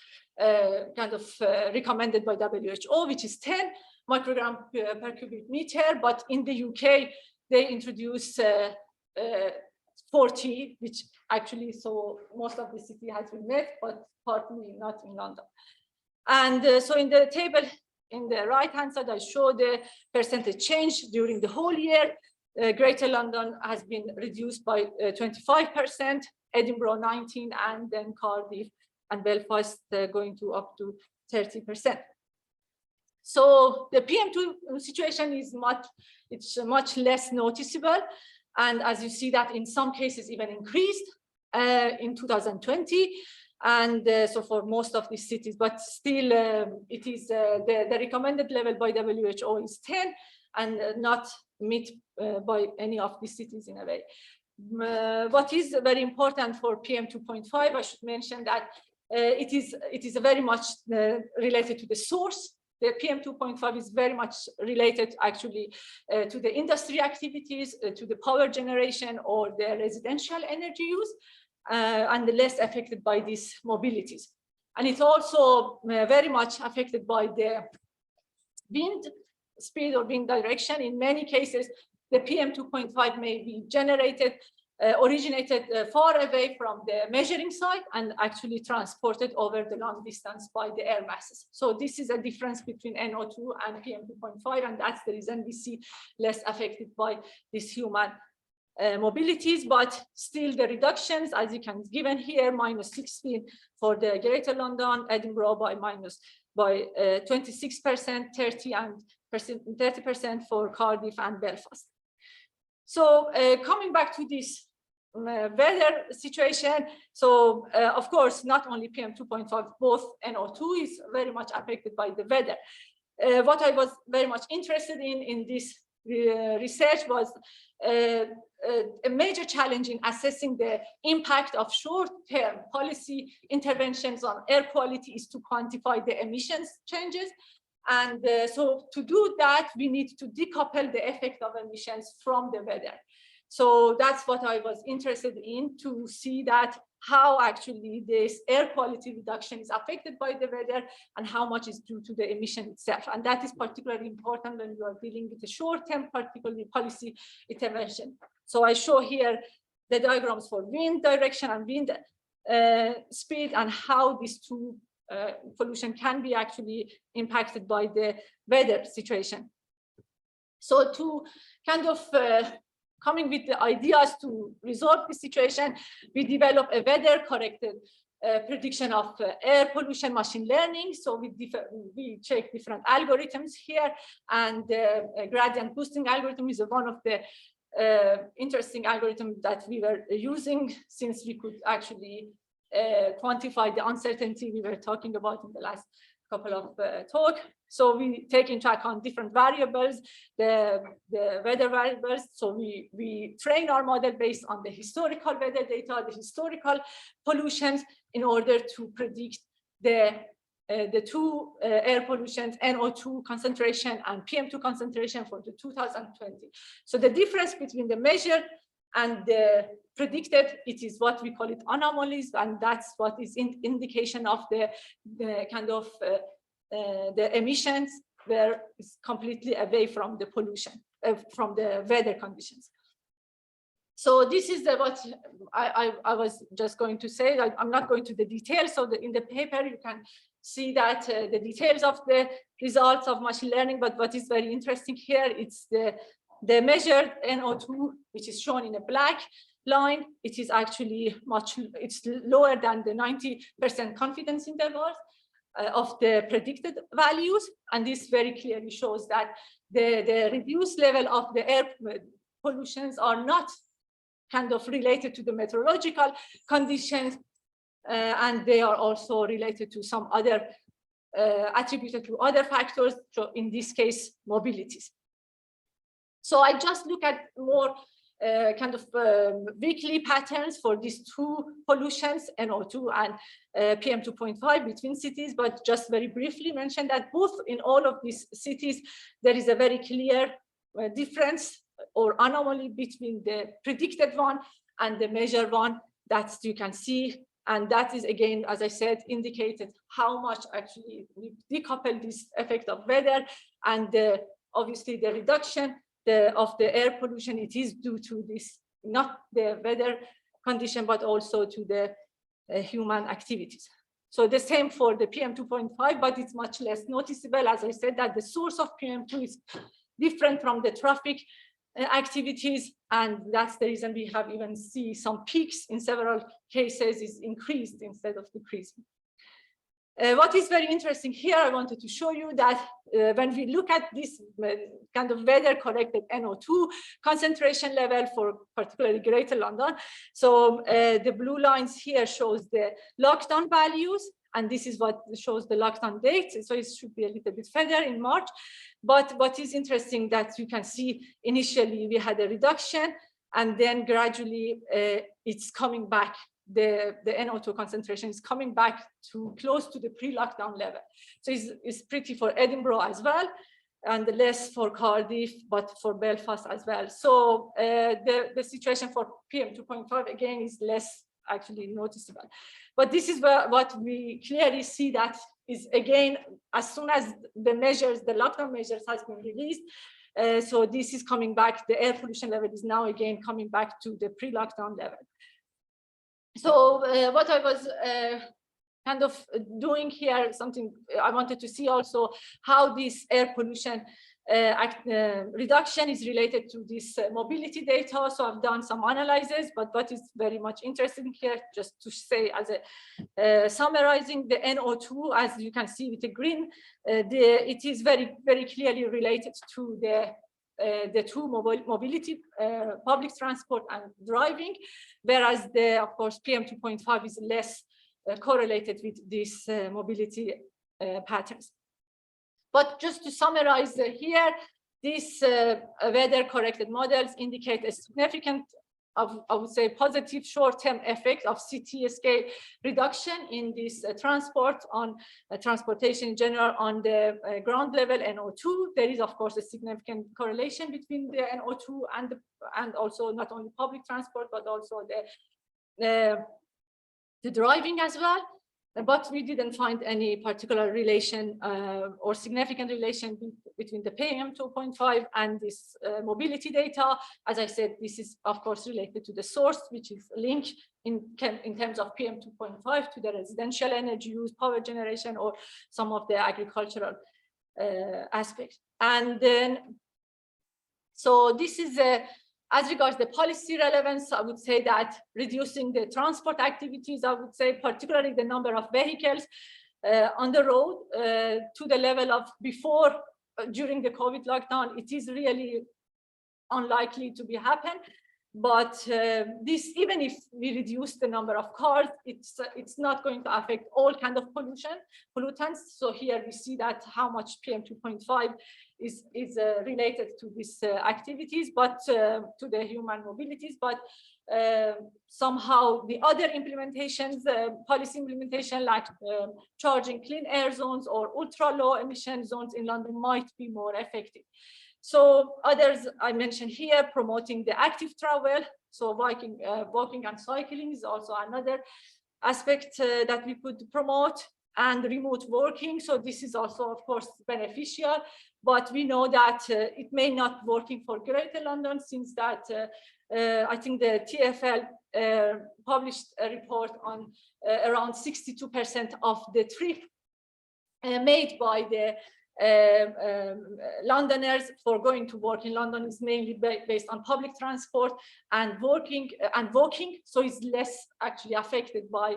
kind of recommended by WHO, which is 10 microgram per cubic meter. But in the UK, they introduced 40, which actually, so most of the city has been met, but partly not in London. And so in the table, in the right-hand side, I show the percentage change during the whole year. Greater London has been reduced by 25%, Edinburgh 19%, and then Cardiff and Belfast going to up to 30%. So the PM2 situation is much less noticeable. And as you see that in some cases even increased in 2020. And so for most of these cities, but still it is the recommended level by WHO is 10 and not met by any of these cities in a way. What is very important for PM2.5, I should mention that it is very much related to the source. The PM2.5 is very much related actually to the industry activities, to the power generation or the residential energy use. And less affected by these mobilities. And it's also very much affected by the wind speed or wind direction. In many cases, the PM2.5 may be originated far away from the measuring site and actually transported over the long distance by the air masses. So this is a difference between NO2 and PM2.5, and that's the reason we see less affected by this human mobilities, but still the reductions, as you can given here, -16 for the Greater London, Edinburgh by 26%, 30% for Cardiff and Belfast. So coming back to this weather situation, so of course not only PM2.5, both NO2 is very much affected by the weather. What I was very much interested in this research was a major challenge in assessing the impact of short-term policy interventions on air quality is to quantify the emissions changes. And so to do that, we need to decouple the effect of emissions from the weather. So that's what I was interested in, to see that how actually this air quality reduction is affected by the weather and how much is due to the emission itself. And that is particularly important when you are dealing with a short-term, particularly policy intervention. So I show here the diagrams for wind direction and wind speed and how these two pollution can be actually impacted by the weather situation. So to kind of coming with the ideas to resolve the situation, we develop a weather-corrected prediction of air pollution machine learning. So we check different algorithms here, and gradient boosting algorithm is one of the interesting algorithms that we were using, since we could actually quantify the uncertainty we were talking about in the last couple of talk. So we take into account different variables, the weather variables. So we train our model based on the historical weather data, the historical pollutions, in order to predict the two air pollutions, NO2 concentration and PM2 concentration for the 2020. So the difference between the measured and the predicted, it is what we call it anomalies, and that's what is indication of the kind of the emissions where it's completely away from the pollution, from the weather conditions. So this is what I was just going to say. I'm not going to the details. So in the paper, you can see that the details of the results of machine learning, but what is very interesting here, it's the measured NO2, which is shown in a black line. It is actually it's lower than the 90% confidence intervals. of the predicted values. And this very clearly shows that the reduced level of the air pollutions are not kind of related to the meteorological conditions, and they are also related to some other attributed to other factors, so in this case, mobilities. So I just look at more kind of weekly patterns for these two pollutions, NO2 and PM2.5 between cities, but just very briefly mention that both in all of these cities, there is a very clear difference or anomaly between the predicted one and the measured one that you can see. And that is, again, as I said, indicated how much actually we decouple this effect of weather and obviously the reduction of the air pollution. It is due to this, not the weather condition, but also to the human activities. So the same for the PM2.5, but it's much less noticeable. As I said, that the source of PM2 is different from the traffic activities, and that's the reason we have even see some peaks in several cases is increased instead of decreasing. What is very interesting here, I wanted to show you that when we look at this kind of weather corrected NO2 concentration level for particularly Greater London, so the blue lines here shows the lockdown values, and this is what shows the lockdown date, so it should be a little bit further in March. But what is interesting that you can see initially we had a reduction, and then gradually it's coming back. The NO2 concentration is coming back to close to the pre-lockdown level. So it's pretty for Edinburgh as well, and less for Cardiff, but for Belfast as well. So the situation for PM2.5 again is less actually noticeable. But this is what we clearly see that is again, as soon as the measures, the lockdown measures has been released, so this is coming back, the air pollution level is now again coming back to the pre-lockdown level. So what I was kind of doing here, something I wanted to see also how this air pollution reduction is related to this mobility data. So I've done some analyses, but what is very much interesting here, just to say as a summarizing the NO2, as you can see with the green, it is very, very clearly related to the two mobility, public transport and driving, whereas of course, PM2.5 is less correlated with these mobility patterns. But just to summarize here, these weather corrected models indicate a significant, I would say, positive short-term effect of CT scale reduction in this transport on transportation in general on the ground level NO2. There is, of course, a significant correlation between the NO2 and also not only public transport, but also the driving as well. But we didn't find any particular relation or significant relation between the PM2.5 and this mobility data. As I said, this is of course related to the source, which is linked in terms of PM2.5 to the residential energy use, power generation, or some of the agricultural aspects. And then, so this is as regards the policy relevance, I would say that reducing the transport activities, I would say particularly the number of vehicles on the road to the level of before, during the COVID lockdown, it is really unlikely to be happen. But this, even if we reduce the number of cars, it's not going to affect all kind of pollutants. So here we see that how much PM2.5 is related to these activities, but to the human mobilities. But somehow the other implementations, policy implementation like charging clean air zones or ultra low emission zones in London might be more effective. So others I mentioned here, promoting the active travel. So walking and cycling is also another aspect that we could promote, and remote working. So this is also, of course, beneficial, but we know that it may not working for Greater London, since that I think the TfL published a report on around 62% of the trip made by the Londoners for going to work in London is mainly based on public transport and walking, so it's less actually affected by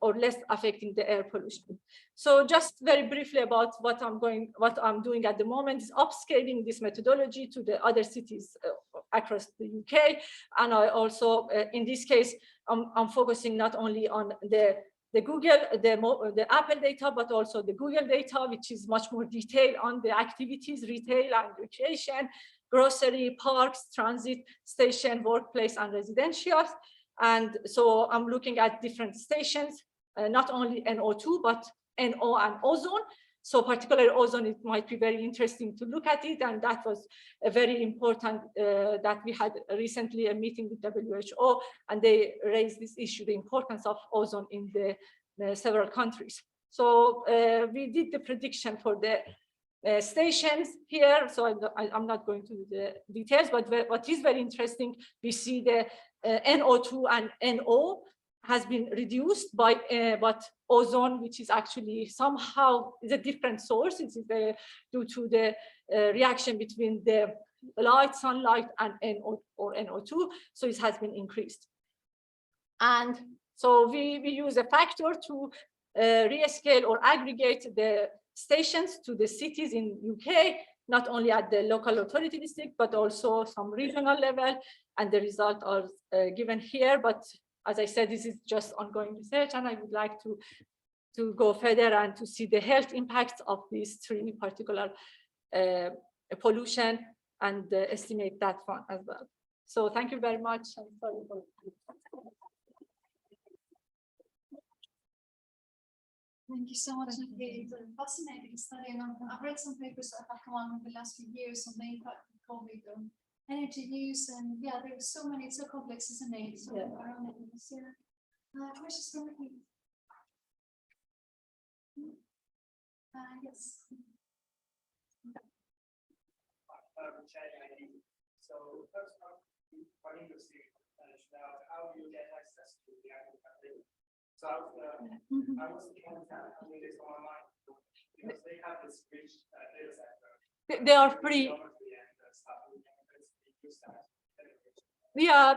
or less affecting the air pollution. So just very briefly about what I'm doing at the moment is upscaling this methodology to the other cities across the UK, and I also in this case I'm focusing not only on the Google, the Apple data, but also the Google data, which is much more detailed on the activities, retail and recreation, grocery, parks, transit station, workplace, and residential. And so I'm looking at different stations, not only NO2, but NO and ozone. So particularly ozone, it might be very interesting to look at it. And that was a very important that we had recently a meeting with WHO, and they raised this issue, the importance of ozone in the several countries. So we did the prediction for the stations here. So I'm not going to the details, but what is very interesting, we see the NO2 and NO has been reduced by, but ozone, which is actually somehow is a different source, it's due to the reaction between the light, sunlight, and NO or NO2, so it has been increased. And so we use a factor to rescale or aggregate the stations to the cities in UK, not only at the local authority district, but also some regional level, and the results are given here. But as I said, this is just ongoing research, and I would like to go further and to see the health impacts of these three particular pollution and estimate that one as well. So thank you very much. I'm sorry for Thank you so much. It's a fascinating study, and I've read some papers that have come on in the last few years on the impact of COVID on energy use, and yeah, there were so many, it's so complex, isn't it? So yeah. around it. Yeah. Questions from the people? Yes. So first one, quite interesting now how you get access to the agriculture. So I was thinking how to do this online because they have this rich data set. They are free. Yeah.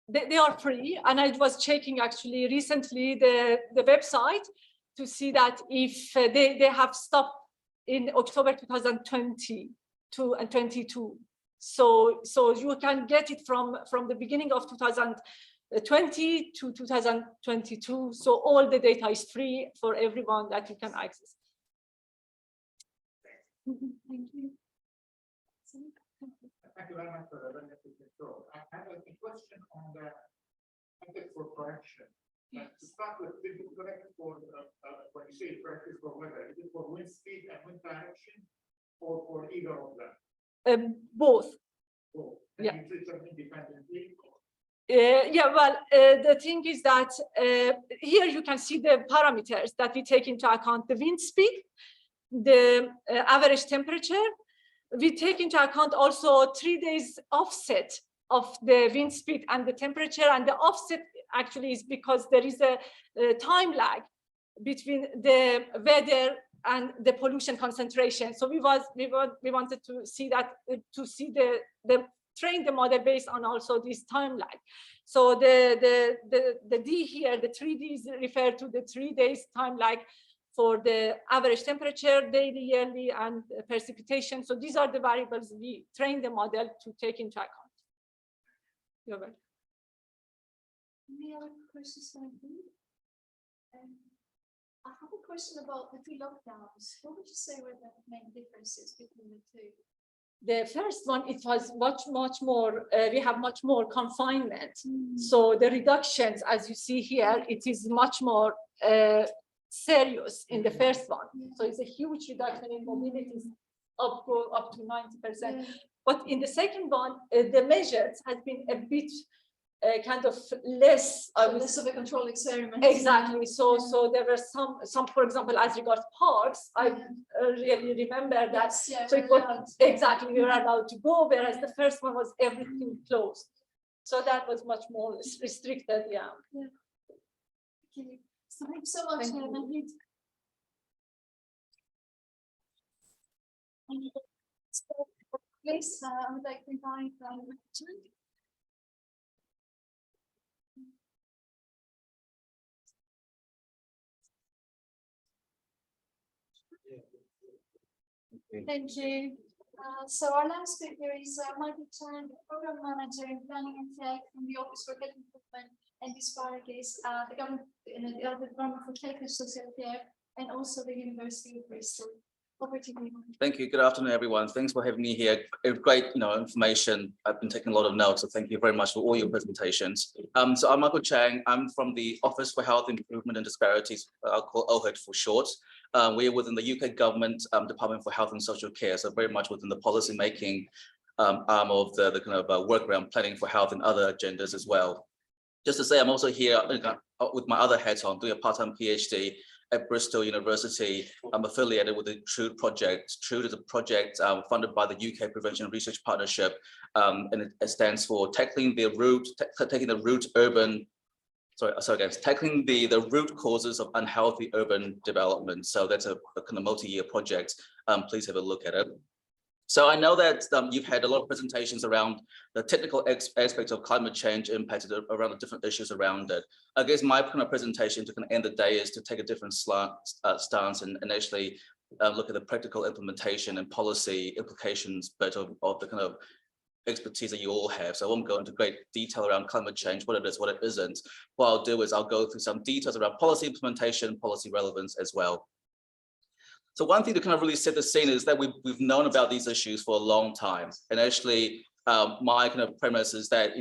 They are free, and I was checking actually recently the website to see that if they have stopped in October 2022 and 22. So you can get it from the beginning of 2020 to 2022. So all the data is free for everyone that you can access. Thank you. Thank you very much for the benefit control. I have a question on the method for correction. To start with, did you correct for when you say corrected for weather, is it for wind speed and wind direction, or for either of them? Both. Both. Yeah. And you treat them independently? Yeah, well, the thing is that here you can see the parameters that we take into account: the wind speed, the average temperature. We take into account also 3 days offset of the wind speed and the temperature, and the offset actually is because there is a time lag between the weather and the pollution concentration. So we wanted to see that, train the model based on also this time lag. So the D here, the 3 Ds refer to the 3 days time lag for the average temperature, daily, yearly, and precipitation. So these are the variables we train the model to take into account. You're welcome. Any other questions from you? I have a question about the two lockdowns. What would you say were the main differences between the two? The first one, it was much more, we have much more confinement. So the reductions, as you see here, it is much more serious in the first one. So it's a huge reduction in mobility, up to 90%. But in the second one, the measures has been a bit kind of less. Less of a controlled experiment. Exactly. So there were some, for example, as regards parks, I really remember that. Yeah, so it was exactly, we were allowed to go, whereas the first one was everything closed. So that was much more restricted. Yeah. Okay. So Thank you so much. Mahmoud. Please, I would like to invite Thank you. So our last speaker is Michael Chan, Program Manager in Planning and Tech from the Office for Health Improvement and Disparities, the Government for Health and Social Care, and also the University of Bristol. Over to you. Thank you. Good afternoon, everyone. Thanks for having me here. Great, information. I've been taking a lot of notes, so thank you very much for all your presentations. So I'm Michael Chang. I'm from the Office for Health Improvement and Disparities, I'll call OHID for short. We're within the UK Government Department for Health and Social Care, so very much within the policy making arm of the kind of work around planning for health and other agendas as well. Just to say, I'm also here with my other hat on, doing a part-time PhD at Bristol University. I'm affiliated with the TRUDE project. TRUDE is a project funded by the UK Prevention Research Partnership, and it stands for tackling the root causes of unhealthy urban development. So that's a kind of multi-year project. Please have a look at it. So I know that you've had a lot of presentations around the technical aspects of climate change impacted around the different issues around it. I guess my kind of presentation to kind of end the day is to take a different stance and actually look at the practical implementation and policy implications, but of the kind of expertise that you all have. So I won't go into great detail around climate change, what it is, what it isn't. What I'll do is I'll go through some details around policy implementation, policy relevance as well. So one thing to kind of really set the scene is that we've known about these issues for a long time. And actually, my kind of premise is that,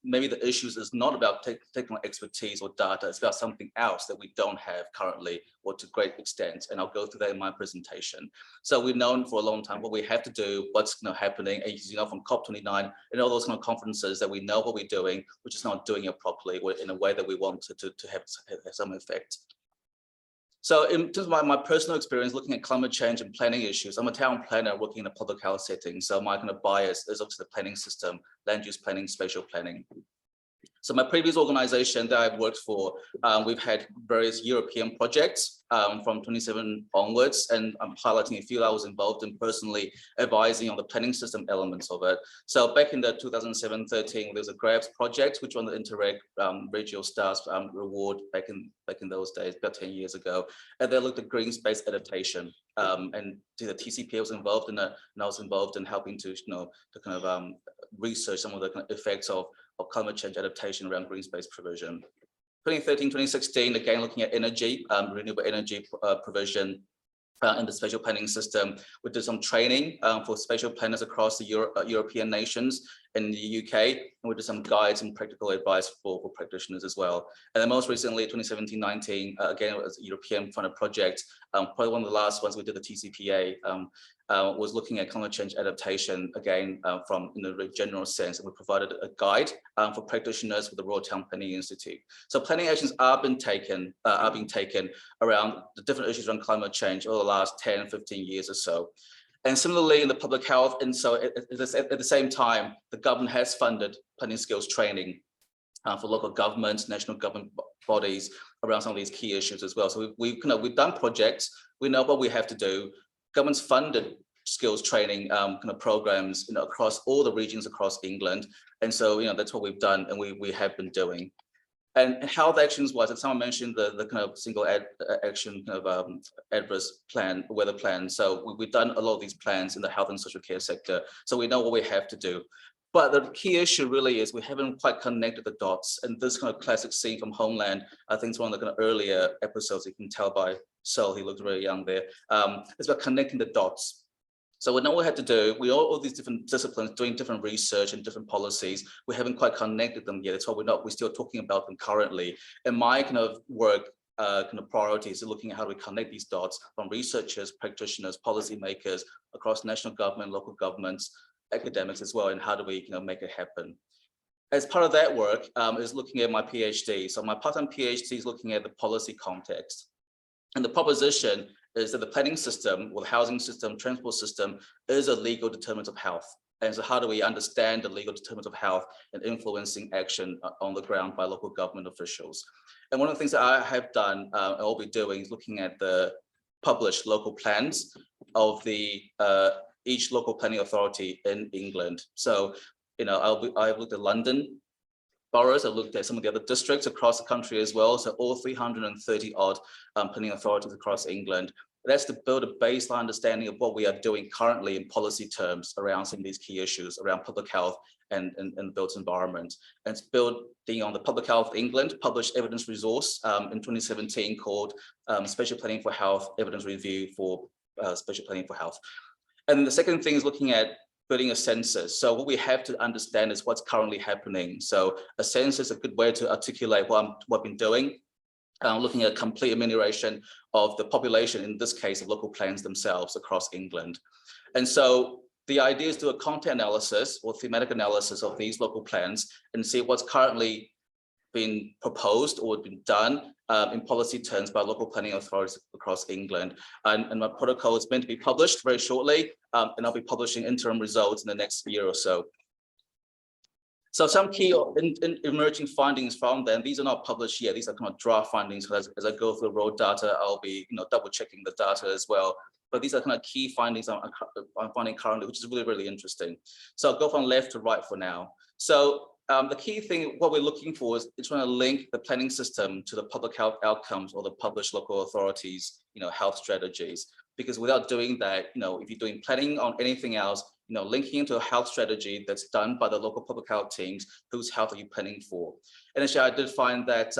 maybe the issues is not about technical expertise or data, it's about something else that we don't have currently or to great extent. And I'll go through that in my presentation. So we've known for a long time what we have to do, what's happening, as you know, from COP29 and all those kind of conferences that we know what we're doing, we're just not doing it properly or in a way that we want to have some effect. So in terms of my personal experience looking at climate change and planning issues, I'm a town planner working in a public health setting. So my kind of bias is obviously the planning system, land use planning, spatial planning. So my previous organization that I've worked for, we've had various European projects from 27 onwards, and I'm highlighting a few I was involved in personally advising on the planning system elements of it. So back in the 2007-13, there was a GRABS project, which won the Interreg Regional Stars Reward back in those days, about 10 years ago. And they looked at green space adaptation. And the TCP was involved in it, and I was involved in helping to, research some of the kind of effects of climate change adaptation around green space provision. 2013, 2016, again, looking at energy, renewable energy provision in the spatial planning system. We did some training for spatial planners across the European nations in the UK, and we did some guides and practical advice for practitioners as well. And then most recently, 2017-19, again, it was a European funded project. Probably one of the last ones we did, the TCPA, was looking at climate change adaptation, again, from in a general sense, and we provided a guide for practitioners with the Royal Town Planning Institute. So planning actions are being taken around the different issues around climate change over the last 10, 15 years or so. And similarly in the public health, and so at the same time, the government has funded planning skills training for local governments, national government bodies around some of these key issues as well. So we've done projects, we know what we have to do. Government's funded skills training programs across all the regions across England, and so that's what we've done and we have been doing. And health actions wise, as someone mentioned, the kind of single action kind of adverse plan, weather plan. So we've done a lot of these plans in the health and social care sector, so we know what we have to do. But the key issue really is we haven't quite connected the dots. And this kind of classic scene from Homeland, I think it's one of the kind of earlier episodes. You can tell by Sol, he looked very young there. It's about connecting the dots. So we know what we have to do. We all these different disciplines doing different research and different policies. We haven't quite just them yet. That's why we're still talking about them currently. And my kind of work priorities are looking at how do we connect these dots from researchers, practitioners, policymakers across national government, local governments, academics as well, and how do we make it happen. As part of that work is looking at my PhD. So my part-time PhD is looking at the policy context. And the proposition is that the planning system, or the housing system, transport system, is a legal determinant of health. And so how do we understand the legal determinants of health and influencing action on the ground by local government officials? And one of the things that I have done and I'll be doing is looking at the published local plans of the each local planning authority in England. So, I've looked at London boroughs, I've looked at some of the other districts across the country as well. So all 330 odd planning authorities across England. That's to build a baseline understanding of what we are doing currently in policy terms around some of these key issues around public health and the built environment. And it's building on the Public Health England published evidence resource in 2017 called Spatial Planning for Health Evidence Review for Spatial Planning for Health. And the second thing is looking at building a census. So what we have to understand is what's currently happening. So a census is a good way to articulate what I've been doing. Looking at complete enumeration of the population, in this case of local plans themselves across England. And so the idea is to do a content analysis or thematic analysis of these local plans and see what's currently been proposed or been done in policy terms by local planning authorities across England. And my protocol is meant to be published very shortly, and I'll be publishing interim results in the next year or so. So some key emerging findings from them, these are not published yet, these are kind of draft findings. So as I go through raw data, I'll be double checking the data as well. But these are kind of key findings I'm finding currently, which is really, really interesting. So I'll go from left to right for now. So the key thing, what we're looking for is trying to link the planning system to the public health outcomes or the published local authorities, health strategies. Because without doing that, if you're doing planning on anything else, linking into a health strategy that's done by the local public health teams, whose health are you planning for? And actually, I did find that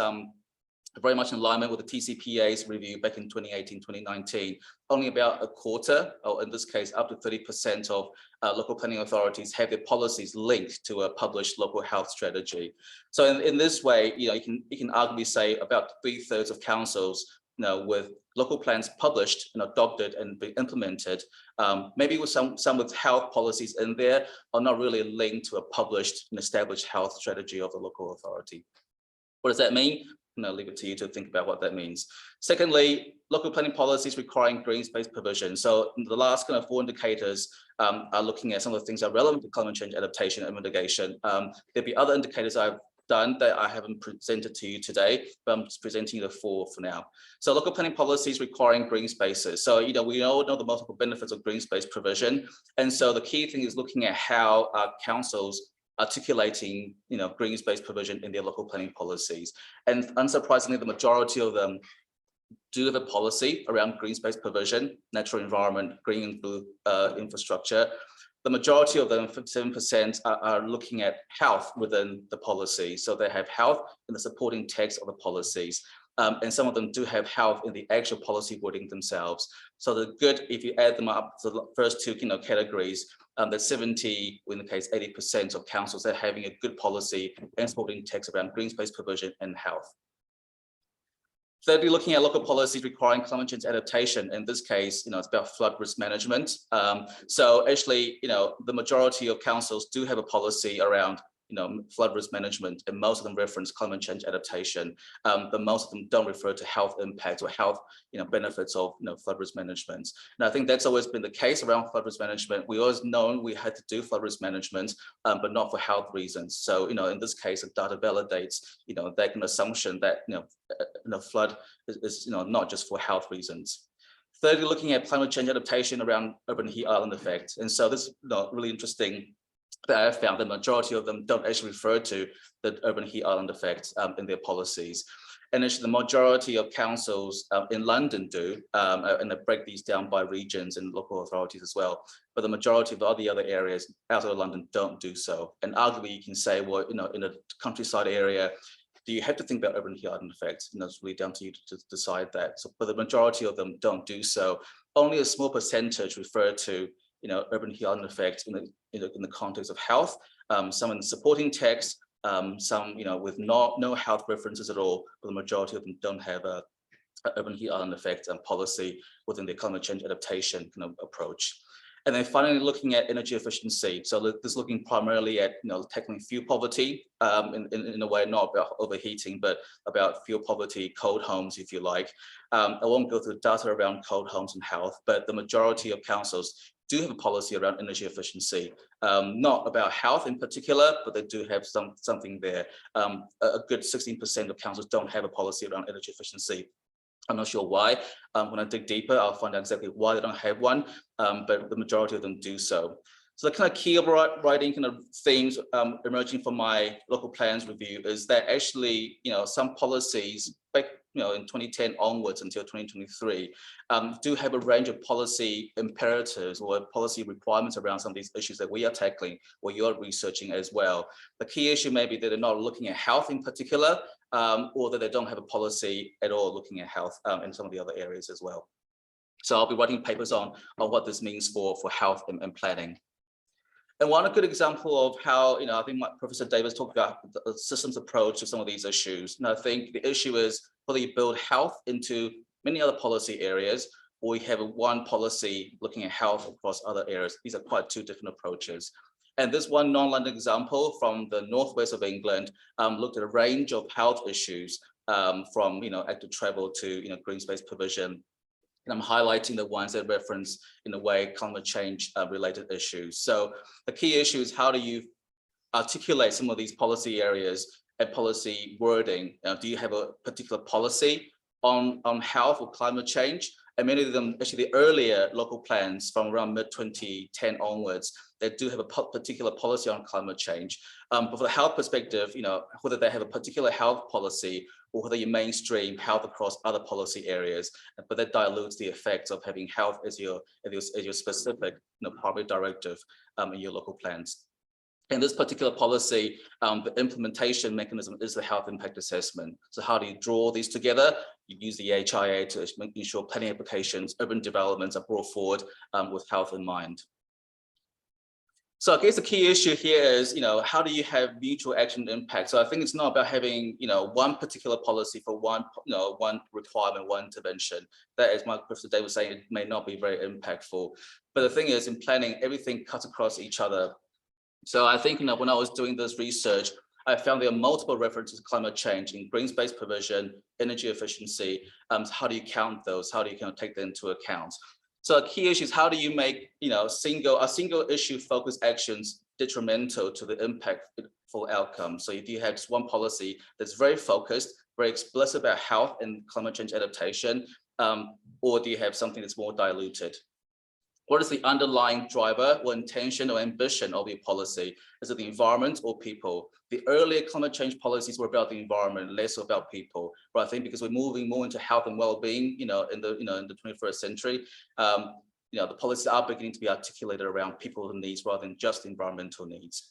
very much in alignment with the TCPA's review back in 2018, 2019, only about a quarter, or in this case, up to 30% of local planning authorities have their policies linked to a published local health strategy. So in this way, you can arguably say about 2/3 of councils with local plans published and adopted and be implemented, maybe with some with health policies in there, are not really linked to a published and established health strategy of the local authority. What does that mean? I'll leave it to you to think about what that means. Secondly, local planning policies requiring green space provision. So the last kind of 4 indicators are looking at some of the things that are relevant to climate change adaptation and mitigation. There'll be other indicators I've done that I haven't presented to you today, but I'm just presenting the 4 for now. So local planning policies requiring green spaces. So we all know the multiple benefits of green space provision, and so the key thing is looking at how councils articulating green space provision in their local planning policies. And unsurprisingly, the majority of them do have a policy around green space provision, natural environment, green and blue infrastructure. The majority of them, 57%, are looking at health within the policy. So they have health in the supporting text of the policies. And some of them do have health in the actual policy wording themselves. So the good, if you add them up, so the first 2 categories, there's 70, in the case 80% of councils that are having a good policy and supporting text around green space provision and health. Thirdly, looking at local policies requiring climate change adaptation. In this case, it's about flood risk management. So actually, the majority of councils do have a policy around flood risk management, and most of them reference climate change adaptation, but most of them don't refer to health impacts or health benefits of flood risk management. And I think that's always been the case around flood risk management. We always known we had to do flood risk management, but not for health reasons. So in this case, the data validates that kind of assumption that flood is not just for health reasons. Thirdly, looking at climate change adaptation around urban heat island effect. And so this is really interesting that I have found the majority of them don't actually refer to the urban heat island effect in their policies. And actually the majority of councils in London do, and they break these down by regions and local authorities as well. But the majority of all the other areas outside of London don't do so. And arguably you can say, well, in a countryside area, do you have to think about urban heat island effect? It's really down to you to decide that. So, but the majority of them don't do so. Only a small percentage refer to urban heat island effect in the context of health, some in the supporting text, some with no health references at all, but the majority of them don't have a urban heat island effect and policy within their climate change adaptation kind of approach. And then finally looking at energy efficiency. So this is looking primarily at tackling fuel poverty in a way, not about overheating, but about fuel poverty, cold homes, if you like. I won't go through data around cold homes and health, but the majority of councils do have a policy around energy efficiency, not about health in particular, but they do have something there. A good 16% of councils don't have a policy around energy efficiency. I'm not sure why. When I dig deeper, I'll find out exactly why they don't have one, but the majority of them do so. So the kind of key overriding kind of themes emerging from my local plans review is that actually, some policies back, in 2010 onwards until 2023, do have a range of policy imperatives or policy requirements around some of these issues that we are tackling or you're researching as well. The key issue may be that they're not looking at health in particular, or that they don't have a policy at all looking at health in some of the other areas as well. So I'll be writing papers on what this means for health and planning. And one good example of how, I think Professor Davies talked about the systems approach to some of these issues. And I think the issue is whether you build health into many other policy areas, or we have one policy looking at health across other areas. These are quite two different approaches. And this one non-London example from the northwest of England looked at a range of health issues from, active travel to, green space provision. And I'm highlighting the ones that reference, in a way, climate change related issues. So the key issue is how do you articulate some of these policy areas and policy wording? Do you have a particular policy on health or climate change? And many of them, actually the earlier local plans from around mid-2010 onwards, they do have a particular policy on climate change. But for the health perspective, whether they have a particular health policy or whether you mainstream health across other policy areas, but that dilutes the effects of having health as your specific primary directive in your local plans. In this particular policy, the implementation mechanism is the health impact assessment. So how do you draw these together? You use the HIA to ensure planning applications, urban developments are brought forward with health in mind. So I guess the key issue here is, how do you have mutual action impact? So I think it's not about having, one particular policy for one requirement, one intervention. That, as my Professor Davies was saying, it may not be very impactful. But the thing is, in planning, everything cuts across each other. So I think, when I was doing this research, I found there are multiple references to climate change in green space provision, energy efficiency. How do you count those? How do you take them into account? So a key issue is how do you make, single issue focused actions detrimental to the impactful outcome? So if you have just one policy that's very focused, very explicit about health and climate change adaptation, or do you have something that's more diluted? What is the underlying driver or intention or ambition of your policy? Is it the environment or people? The earlier climate change policies were about the environment, less about people. But I think because we're moving more into health and well-being, in the 21st century, the policies are beginning to be articulated around people's needs rather than just environmental needs.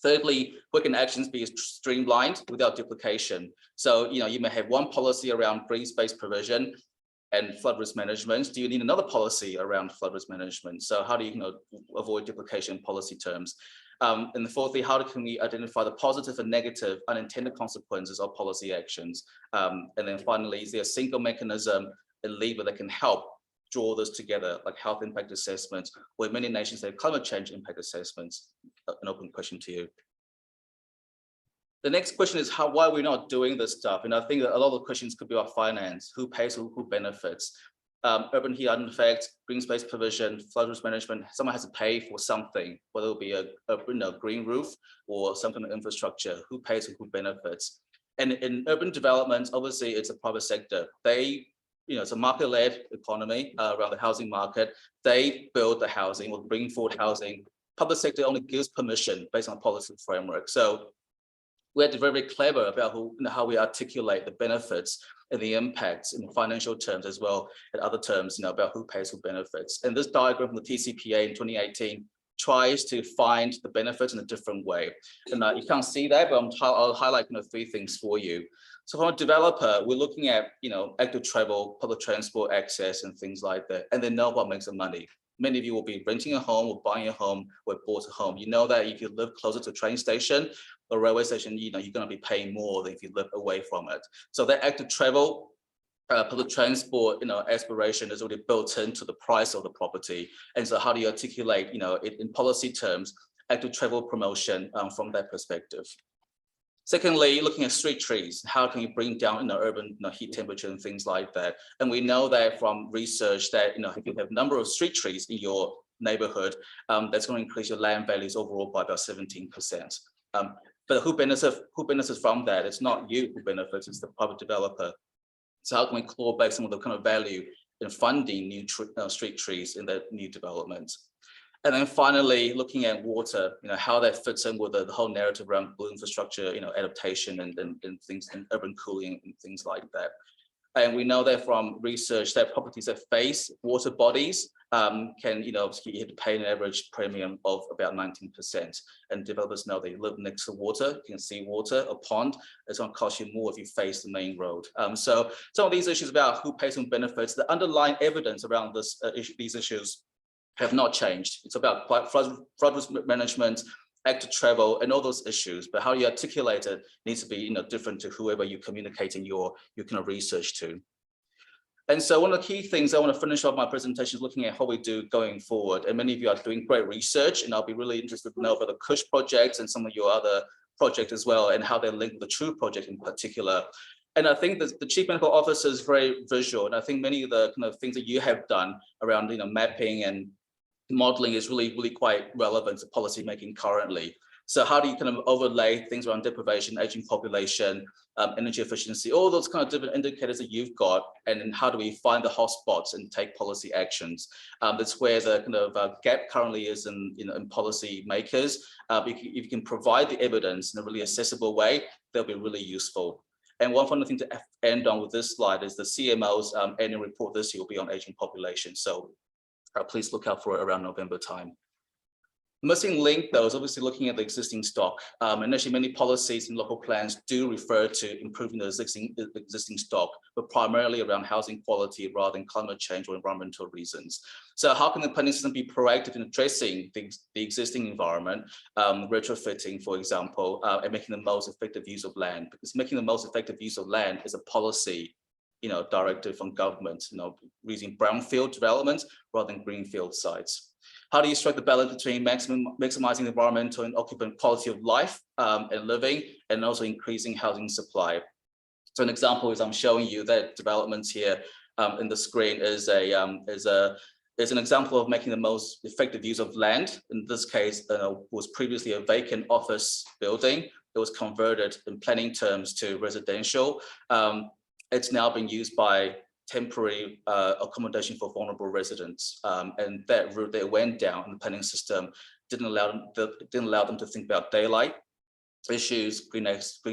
Thirdly, where can actions be streamlined without duplication? So, you may have one policy around green space provision and flood risk management. Do you need another policy around flood risk management? So how do you, avoid duplication in policy terms? And fourthly, how can we identify the positive and negative unintended consequences of policy actions? And then finally, is there a single mechanism, a lever that can help draw this together, like health impact assessments, where many nations have climate change impact assessments? An open question to you. The next question is why are we not doing this stuff? And I think that a lot of the questions could be about finance, who pays, who benefits, urban heat island effect, green space provision, flood risk management. Someone has to pay for something, whether it be a green roof or some kind of infrastructure. Who pays and who benefits? And in urban development, obviously it's a private sector. It's a market-led economy around the housing market. They build the housing or bring forward housing. Public sector only gives permission based on policy framework. So we have to be very clever about how we articulate the benefits and the impacts in financial terms as well, and other terms, about who pays, who benefits. And this diagram from the TCPA in 2018 tries to find the benefits in a different way. And you can't see that, but I'll highlight three things for you. So from a developer, we're looking at active travel, public transport access, and things like that, and they know what makes them money. Many of you will be renting a home or buying a home or bought a home. You know that if you live closer to a train station or railway station, you're going to be paying more than if you live away from it. So that active travel, public transport, aspiration is already built into the price of the property. And so how do you articulate, it in policy terms, active travel promotion from that perspective? Secondly, looking at street trees, how can you bring down urban heat temperature and things like that? And we know that from research that if you have a number of street trees in your neighborhood, that's going to increase your land values overall by about 17%. But who benefits from that? It's not you who benefits, it's the private developer. So how can we claw back some of the kind of value in funding new street trees in that new development? And then finally, looking at water, how that fits in with the whole narrative around blue infrastructure, adaptation and things, and urban cooling and things like that. And we know that from research that properties that face water bodies can, you have to pay an average premium of about 19%. And developers know they live next to water, you can see water, a pond, it's going to cost you more if you face the main road. So some of these issues about who pays and benefits, the underlying evidence around these issues have not changed. It's about flood risk management, active travel, and all those issues. But how you articulate it needs to be different to whoever you're communicating your kind of research to. And so one of the key things I want to finish off my presentation is looking at how we do going forward. And many of you are doing great research, and I'll be really interested to know about the CUSSH projects and some of your other projects as well, and how they link with the TRUE project in particular. And I think that the Chief Medical Officer is very visual, and I think many of the kind of things that you have done around mapping and modeling is really quite relevant to policy making currently. So how do you kind of overlay things around deprivation, aging population, energy efficiency, all those kind of different indicators that you've got, and then how do we find the hotspots and take policy actions? That's where the kind of gap currently is in policy makers. If you can provide the evidence in a really accessible way, they'll be really useful. And one final thing to end on with this slide is the CMO's annual report this year will be on aging population. So please look out for it around November time. Missing link, though, is obviously looking at the existing stock. And actually many policies and local plans do refer to improving the existing stock, but primarily around housing quality rather than climate change or environmental reasons. So how can the planning system be proactive in addressing the existing environment, retrofitting, for example, and making the most effective use of land? Because making the most effective use of land is a policy directive from government, using brownfield development rather than greenfield sites. How do you strike the balance between maximizing environmental and occupant quality of life and living, and also increasing housing supply? So an example is I'm showing you that developments here in the screen is an example of making the most effective use of land. In this case, was previously a vacant office building. It was converted in planning terms to residential. It's now being used by temporary accommodation for vulnerable residents, and that route they went down in the planning system didn't allow them to think about daylight issues, green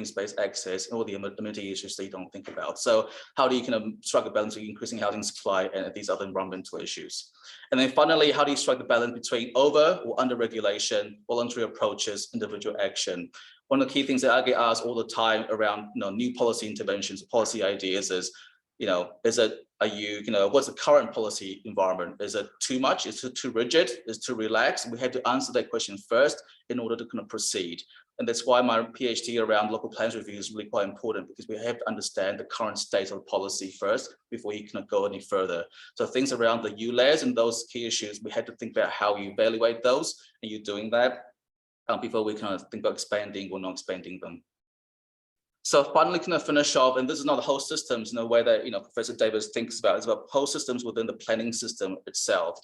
space access, and all the amenity issues that you don't think about. So how do you kind of strike a balance between increasing housing supply and these other environmental issues? And then finally, how do you strike the balance between over or under regulation, voluntary approaches, individual action? One of the key things that I get asked all the time around new policy interventions, policy ideas is, what's the current policy environment? Is it too much? Is it too rigid? Is it too relaxed? We had to answer that question first in order to kind of proceed. And that's why my PhD around local plans review is really quite important, because we have to understand the current state of policy first before you can go any further. So things around the ULEZ and those key issues, we had to think about how you evaluate those, and you're doing that before we kind of think about expanding or not expanding them. So finally, kind of finish off, and this is not the whole systems in a way that Professor Davies thinks about. It's about whole systems within the planning system itself,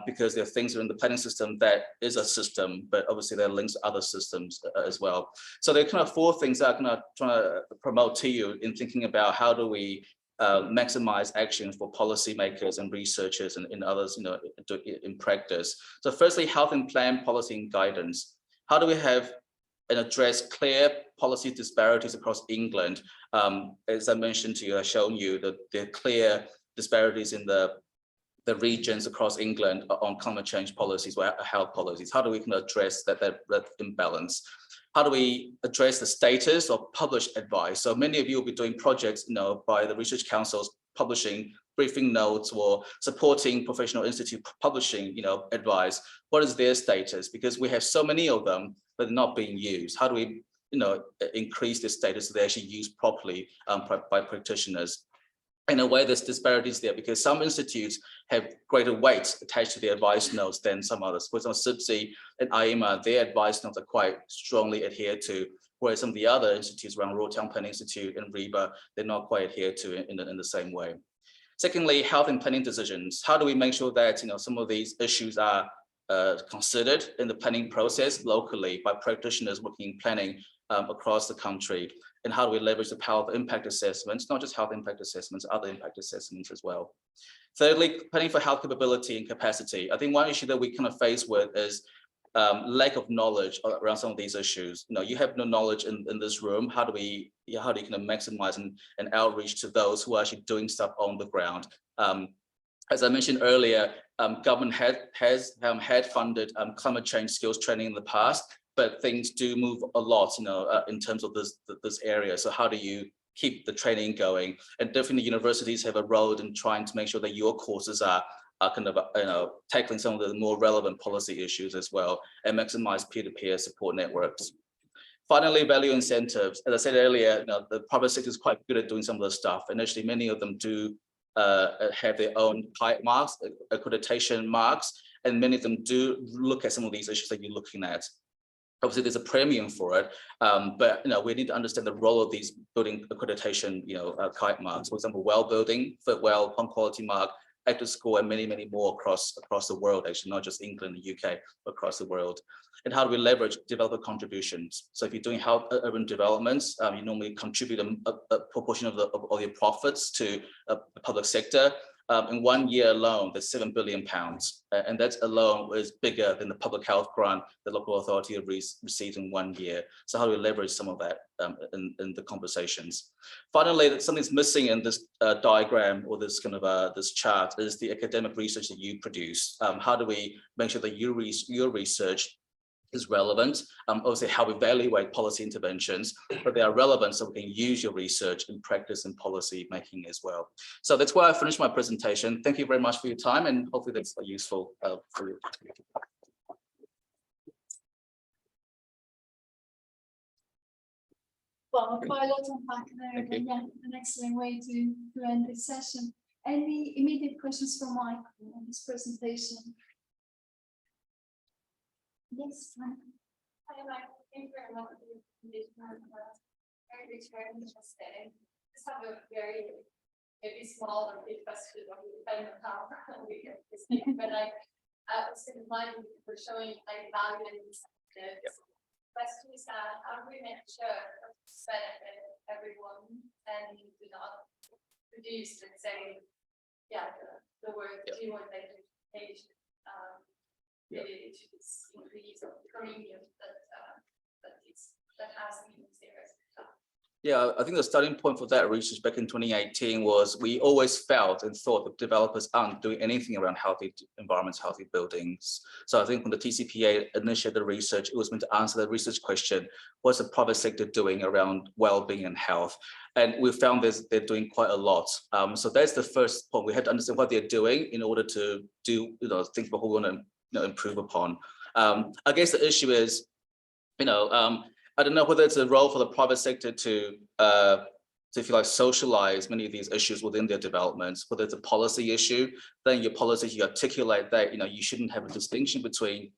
because there are things within the planning system that is a system, but obviously there are links to other systems as well. So there are kind of four things that I'm trying to promote to you in thinking about how do we maximize action for policymakers and researchers and others, in practice. So firstly, health and plan policy and guidance. How do we have and address clear policy disparities across England? As I mentioned to you, I've shown you that there are clear disparities in the regions across England on climate change policies or health policies. How do we kind of address that imbalance? How do we address the status of published advice? So many of you will be doing projects, by the research councils publishing briefing notes or supporting professional institute publishing, advice. What is their status? Because we have so many of them, but they're not being used. How do we, increase their status so they're actually used properly by practitioners? In a way, there's disparities there because some institutes have greater weight attached to their advice notes than some others. For example, SIPSI and IEMA, their advice notes are quite strongly adhered to, whereas some of the other institutes around Royal Town Planning Institute and REBA, they're not quite adhered to in the same way. Secondly, health and planning decisions. How do we make sure that some of these issues are considered in the planning process locally by practitioners working in planning across the country? And how do we leverage the power of impact assessments, not just health impact assessments, other impact assessments as well? Thirdly, planning for health capability and capacity. I think one issue that we kind of face with is lack of knowledge around some of these issues. You have no knowledge in this room. How do you kind of maximize and outreach to those who are actually doing stuff on the ground? As I mentioned earlier, government had funded climate change skills training in the past, but things do move a lot, in terms of this area. So how do you keep the training going? And definitely universities have a role in trying to make sure that your courses are kind of tackling some of the more relevant policy issues as well, and maximize peer-to-peer support networks. Finally, value incentives. As I said earlier, the private sector is quite good at doing some of this stuff, and actually many of them do have their own type marks, accreditation marks, and many of them do look at some of these issues that you're looking at. Obviously, there's a premium for it, but we need to understand the role of these building accreditation, type marks. For example, well building, Fitwell, Pond Quality Mark, Active Score, and many, many more across the world, actually, not just England and UK, but across the world. And how do we leverage developer contributions? So if you're doing health urban developments, you normally contribute a proportion of your profits to the public sector. In 1 year alone, there's £7 billion, and that alone is bigger than the public health grant the local authority received in 1 year. So how do we leverage some of that in the conversations? Finally, something's missing in this diagram or this kind of this chart is the academic research that you produce. How do we make sure that your research is relevant? Obviously, how we evaluate policy interventions, but they are relevant so we can use your research in practice and policy making as well. So that's where I finished my presentation. Thank you very much for your time, and hopefully that's useful for you. Well, quite a lot to unpack there, but yeah, an excellent way to end this session. Any immediate questions for Mike on this presentation? Yes, Mike. Hi, Mike. Thank you very much for the presentation. Very rich, very interesting. Just have a very maybe small or big question, depending on how we get this thing. But I was in mind for showing value and incentives. Question is that how do we make sure that it's benefit everyone and do not reduce, let's say, the work due on education. Maybe to this increase of premium that has been there. Yeah, I think the starting point for that research back in 2018 was we always felt and thought that developers aren't doing anything around healthy environments, healthy buildings. So I think when the TCPA initiated the research, it was meant to answer the research question, what's the private sector doing around well-being and health? And we found they're doing quite a lot. So that's the first point. We had to understand what they're doing in order to do, think about what we want to improve upon. I guess the issue is, I don't know whether it's a role for the private sector to if you like, socialize many of these issues within their developments, whether it's a policy issue, then your policy, you articulate that, you shouldn't have a distinction between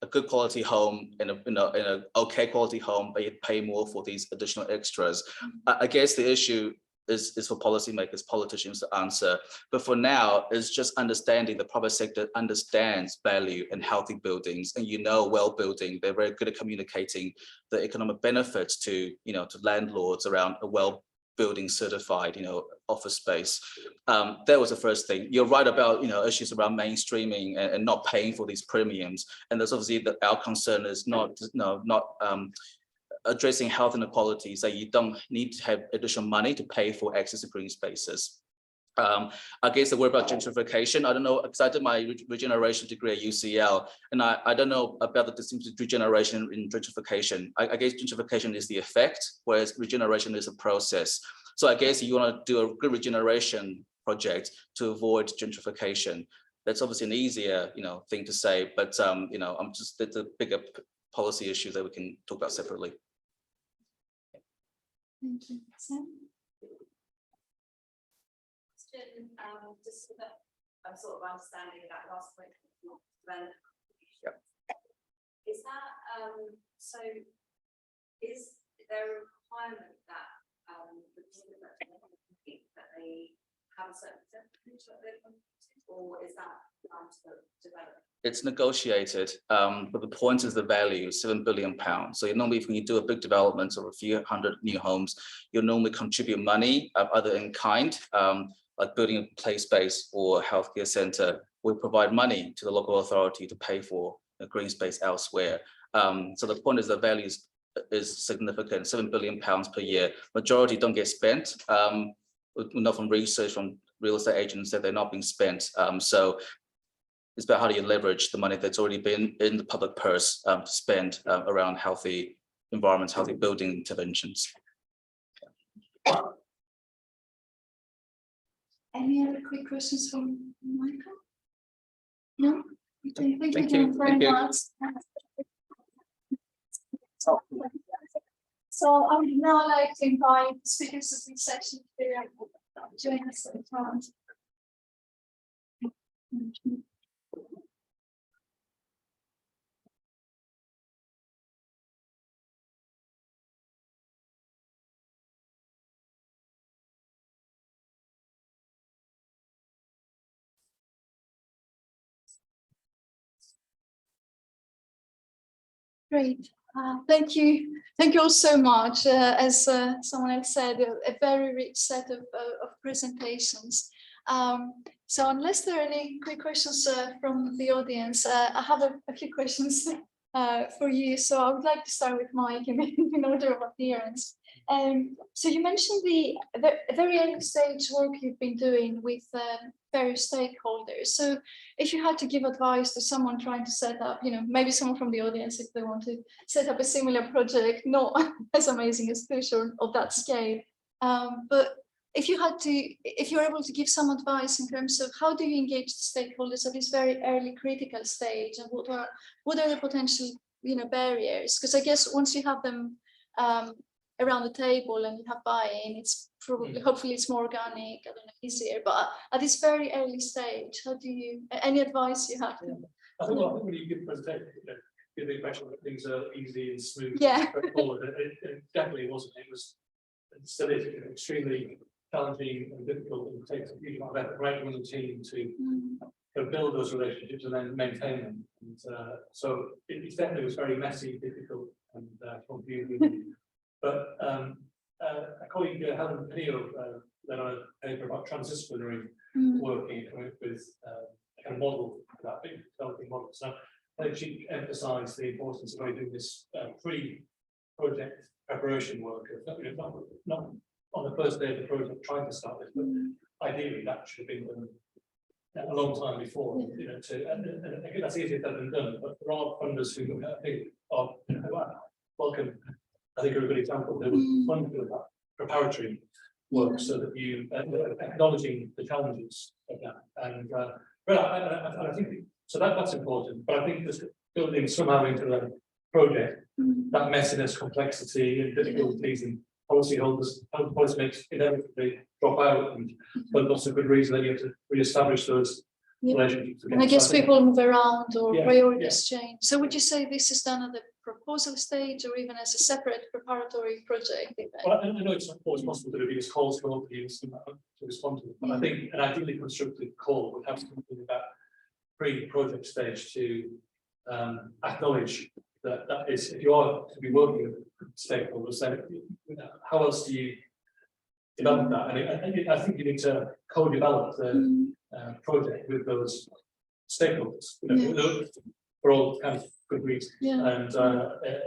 a good quality home and a okay quality home, but you pay more for these additional extras. I guess the issue is for policymakers, politicians to answer. But for now, it's just understanding the private sector understands value in healthy buildings, and well building, they're very good at communicating the economic benefits to landlords around a well building certified office space. That was the first thing. You're right about issues around mainstreaming and not paying for these premiums, and there's obviously our concern is not addressing health inequalities, that you don't need to have additional money to pay for access to green spaces. I guess the word about gentrification, I don't know, because I did my regeneration degree at UCL, and I don't know about the distinction between regeneration and gentrification. I guess gentrification is the effect, whereas regeneration is a process. So I guess you want to do a good regeneration project to avoid gentrification. That's obviously an easier, thing to say, but it's a bigger policy issue that we can talk about separately. Thank you. Sam? Just so that I'm sort of understanding that last point. Yep. Is that so? Is there a requirement that the people that they have a certain percentage that they're contributing, or is that down to the developer? It's negotiated, but the point is the value, £7 billion. So you normally, when you do a big development of a few hundred new homes, you'll normally contribute money, either in kind, like building a play space or a healthcare centre. We provide money to the local authority to pay for a green space elsewhere. So the point is the value is significant, £7 billion per year. Majority don't get spent. We know from research from real estate agents that they're not being spent. So it's about how do you leverage the money that's already been in the public purse to spend around healthy environments, healthy building interventions. Any other quick questions from Michael? No? Okay, thank you. you very much. So I would now like to invite the speakers of this session to join us at the front. Great. Thank you. Thank you all so much. As someone else said, a very rich set of presentations. So unless there are any quick questions from the audience, I have a few questions for you. So I would like to start with Mike in order of appearance. So you mentioned the very early stage work you've been doing with various stakeholders. So if you had to give advice to someone trying to set up, maybe someone from the audience, if they want to set up a similar project, not as amazing as CUSSH or of that scale, but if you're able to give some advice in terms of how do you engage the stakeholders at this very early critical stage, and what are the potential barriers? Because I guess once you have them around the table and you have buy-in, it's probably, hopefully it's more organic, I don't know, easier, but at this very early stage, how do you, any advice you have? I think when you give a presentation, give the impression that things are easy and smooth, straightforward. It definitely wasn't. It was still is extremely challenging and difficult, and takes a huge amount of effort right from the team to build those relationships and then maintain them. And so it definitely was very messy, difficult, and confusing. But a colleague, Helen Pinio, led on a paper about transdisciplinary working with a kind of model for that big developing model. So I think she emphasised the importance of doing this pre-project preparation work. Not on the first day of the project trying to start this, but ideally that should have been done a long time before. And again, that's easier said than done. But there are funders who I think are welcome. I think a good example, there was fund for that preparatory work, so that you acknowledging the challenges of that, and I think so that's important. But I think just building somehow into the project that messiness, complexity, and difficulties, and policymakers inevitably drop out, and for lots of good reason that you have to re-establish those relationships. And I guess people move around or priorities change. So would you say this is done at the proposal stage or even as a separate preparatory project? Well, I know it's not always possible to do these calls for all teams to respond to it, but I think an ideally constructed call would have something about pre-project stage to acknowledge that is, if you are to be working with stakeholders, then how else do you develop that? And I think you need to co-develop the project with those stakeholders, for all kind of good reasons. And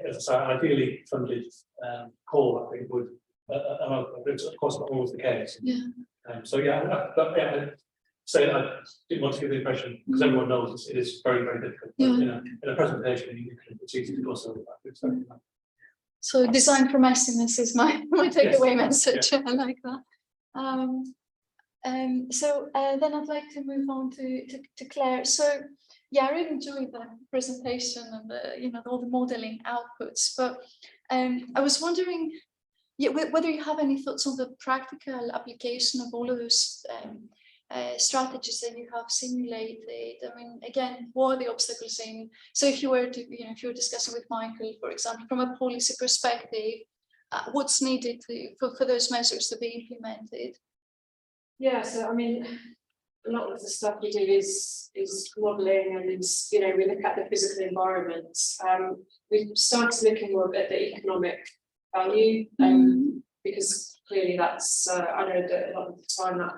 as I say, ideally funded call, I think would, it's of course not always the case. So I didn't want to give the impression, because everyone knows it is very, very difficult. In a presentation, it's easy to gloss over that. So design for messiness is my takeaway message. I like that. So then I'd like to move on to Claire. So I really enjoyed the presentation and all the modeling outputs, but I was wondering whether you have any thoughts on the practical application of all of those strategies that you have simulated. I mean, again, what are the obstacles in? So if you were to, if you were discussing with Michael, for example, from a policy perspective, what's needed for those measures to be implemented? Yeah, so I mean, a lot of the stuff we do is modelling, and is, you know, we look at the physical environment. We started looking more at the economic value, because clearly that's I know that a lot of the time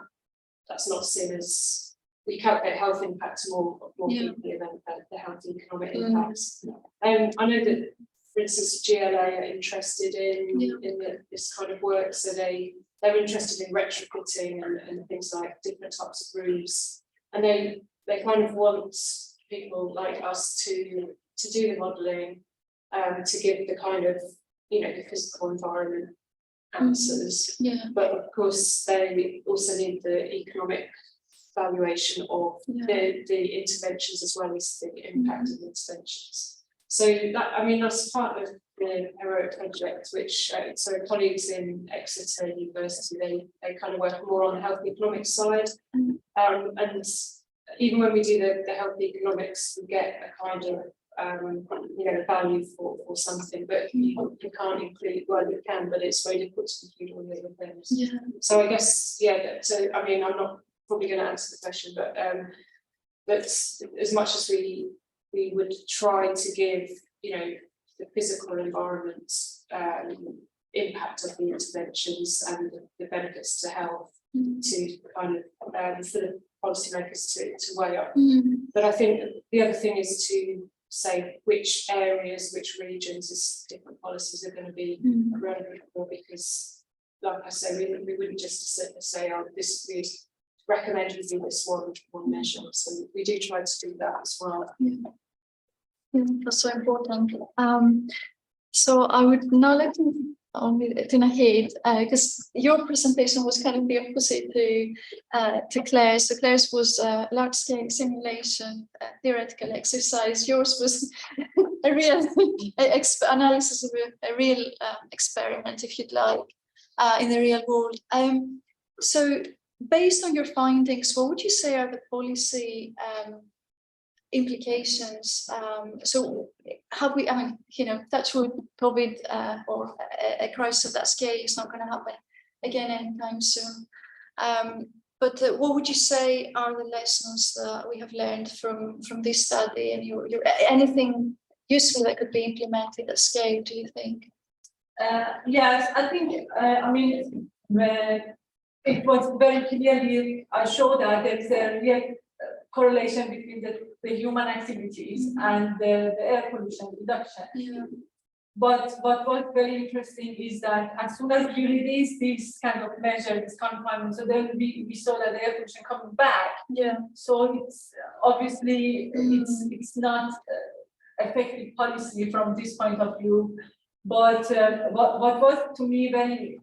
that's not seen as, we calculate health impacts more deeply than the health economic impacts. I know that, for instance, GLA are interested in this kind of work, so they're interested in retrofitting and things like different types of roofs, and they kind of want people like us to do the modelling, to give the kind of, you know, the physical environment answers. But of course they also need the economic valuation of the interventions as well as the impact of the interventions. So that, I mean, that's part of the HEROIC project, which so colleagues in Exeter University, they kind of work more on the health economics side, and even when we do the health economics, we get a kind of you know, value for something, but you can't include, well, you can, but it's very difficult to include all the other things. So I guess, so I mean, I'm not probably going to answer the question, but as much as we would try to give, you know, the physical environment impact of the interventions and the benefits to health, to kind of for the policymakers to weigh up. But I think the other thing is to say which areas, which regions is different policies are going to be relevant for, because like I say, we wouldn't just say, oh, this we recommend we do this one measure. So we do try to do that as well. That's so important. So I would now let you on with Tina ahead, because your presentation was kind of the opposite to Claire's. So Claire's was large-scale simulation, theoretical exercise. Yours was a real analysis of a real experiment, if you'd like, in the real world. So based on your findings, what would you say are the policy implications? So have we, I mean, you know, touch wood, COVID or a crisis of that scale is not going to happen again anytime soon. But what would you say are the lessons that we have learned from this study, and your anything useful that could be implemented at scale, do you think? Yes, I think, I mean, it was very clearly showed that there is a real correlation between the human activities and the air pollution reduction. But what was very interesting is that as soon as we release these kind of measures, confinement, so then we saw that the air pollution coming back. So it's obviously it's not effective policy from this point of view. But what was to me very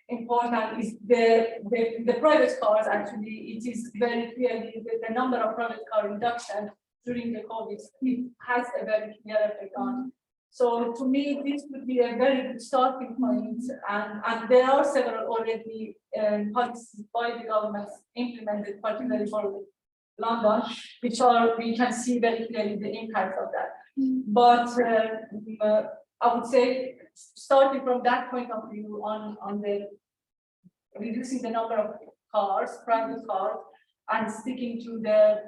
important is the private cars. Actually, it is very clearly the number of private car reduction during the COVID, it has a very clear effect on. So to me, this would be a very good starting point, and there are several already policies by the government implemented, particularly for London, which are, we can see very clearly the impact of that. But I would say, starting from that point of view, on the reducing the number of cars, private cars, and sticking to the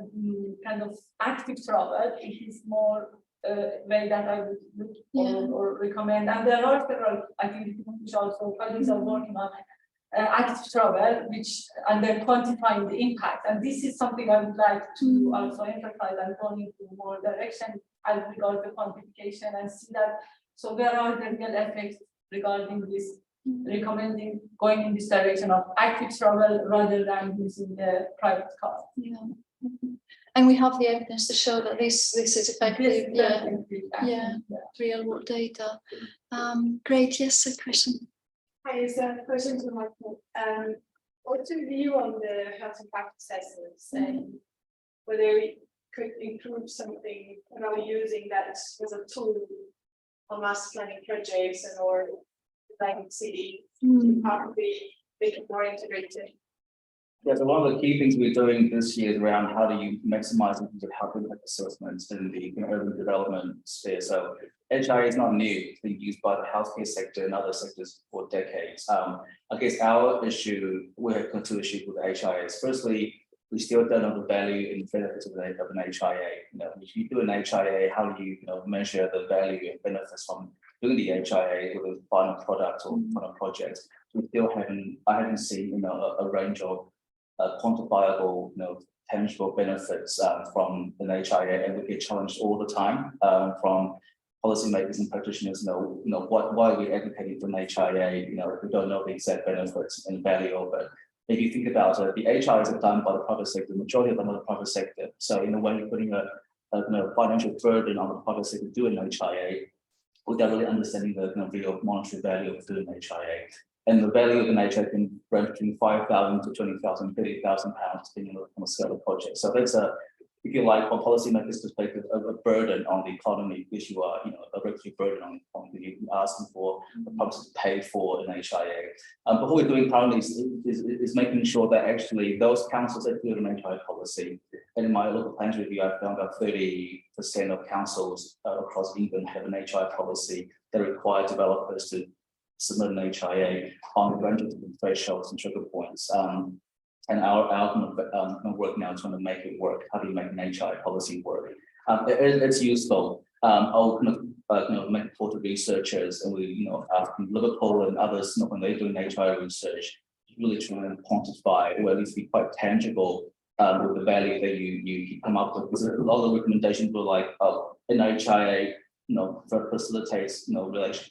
kind of active travel, it is more way that I would look or recommend. And there are several activities which also colleagues are working on, active travel, which, and then quantifying the impact. And this is something I would like to also emphasize and go into more direction as regards the quantification and see that. So there are the real effects regarding this, recommending going in this direction of active travel rather than using the private car. And we have the evidence to show that this is effective. Real world data. Great. Yes, a question. Hi, it's a question to Michael. What's your view on the health impact assessments and whether we could improve something about using that as a tool on mass planning projects and or like city to probably make it more integrated? Yeah, so one of the key things we're doing this year is around how do you maximize the health impact assessments in the urban development sphere. So HIA is not new; it's been used by the healthcare sector and other sectors for decades. I guess our issue, we have two issues with HIAs. Firstly, we still don't know the value and benefits of an HIA. You know, if you do an HIA, how do you, measure the value and benefits from doing the HIA with a final product or final project? We still I haven't seen, a range of quantifiable, tangible benefits from an HIA, and we get challenged all the time from policymakers and practitioners. Why are we advocating for an HIA? If we don't know the exact benefits and value of it. If you think about it, the HIAs are done by the private sector, the majority of them are the private sector. So in a way, you're putting a financial burden on the private sector to do an HIA without really understanding the real monetary value of doing an HIA. And the value of an HIA can range between 5,000 to 20,000, 30,000 pounds, depending on the scale of the project. So that's if you like, from policymakers' perspective, a burden on the economy, because you are, a regulatory burden on the asking for the public to pay for an HIA. But what we're doing currently is making sure that actually those councils that do an HIA policy, and in my local plans review, I found about 30% of councils across England have an HIA policy that require developers to submit an HIA on a range of different thresholds and trigger points. And our work now is trying to make it work. How do you make an HIA policy work? It's useful. I'll make a call to researchers, and we, from Liverpool and others, when they're doing HIA research, really trying to quantify, or at least be quite tangible with the value that you come up with. Because a lot of the recommendations were like, an HIA, facilitates,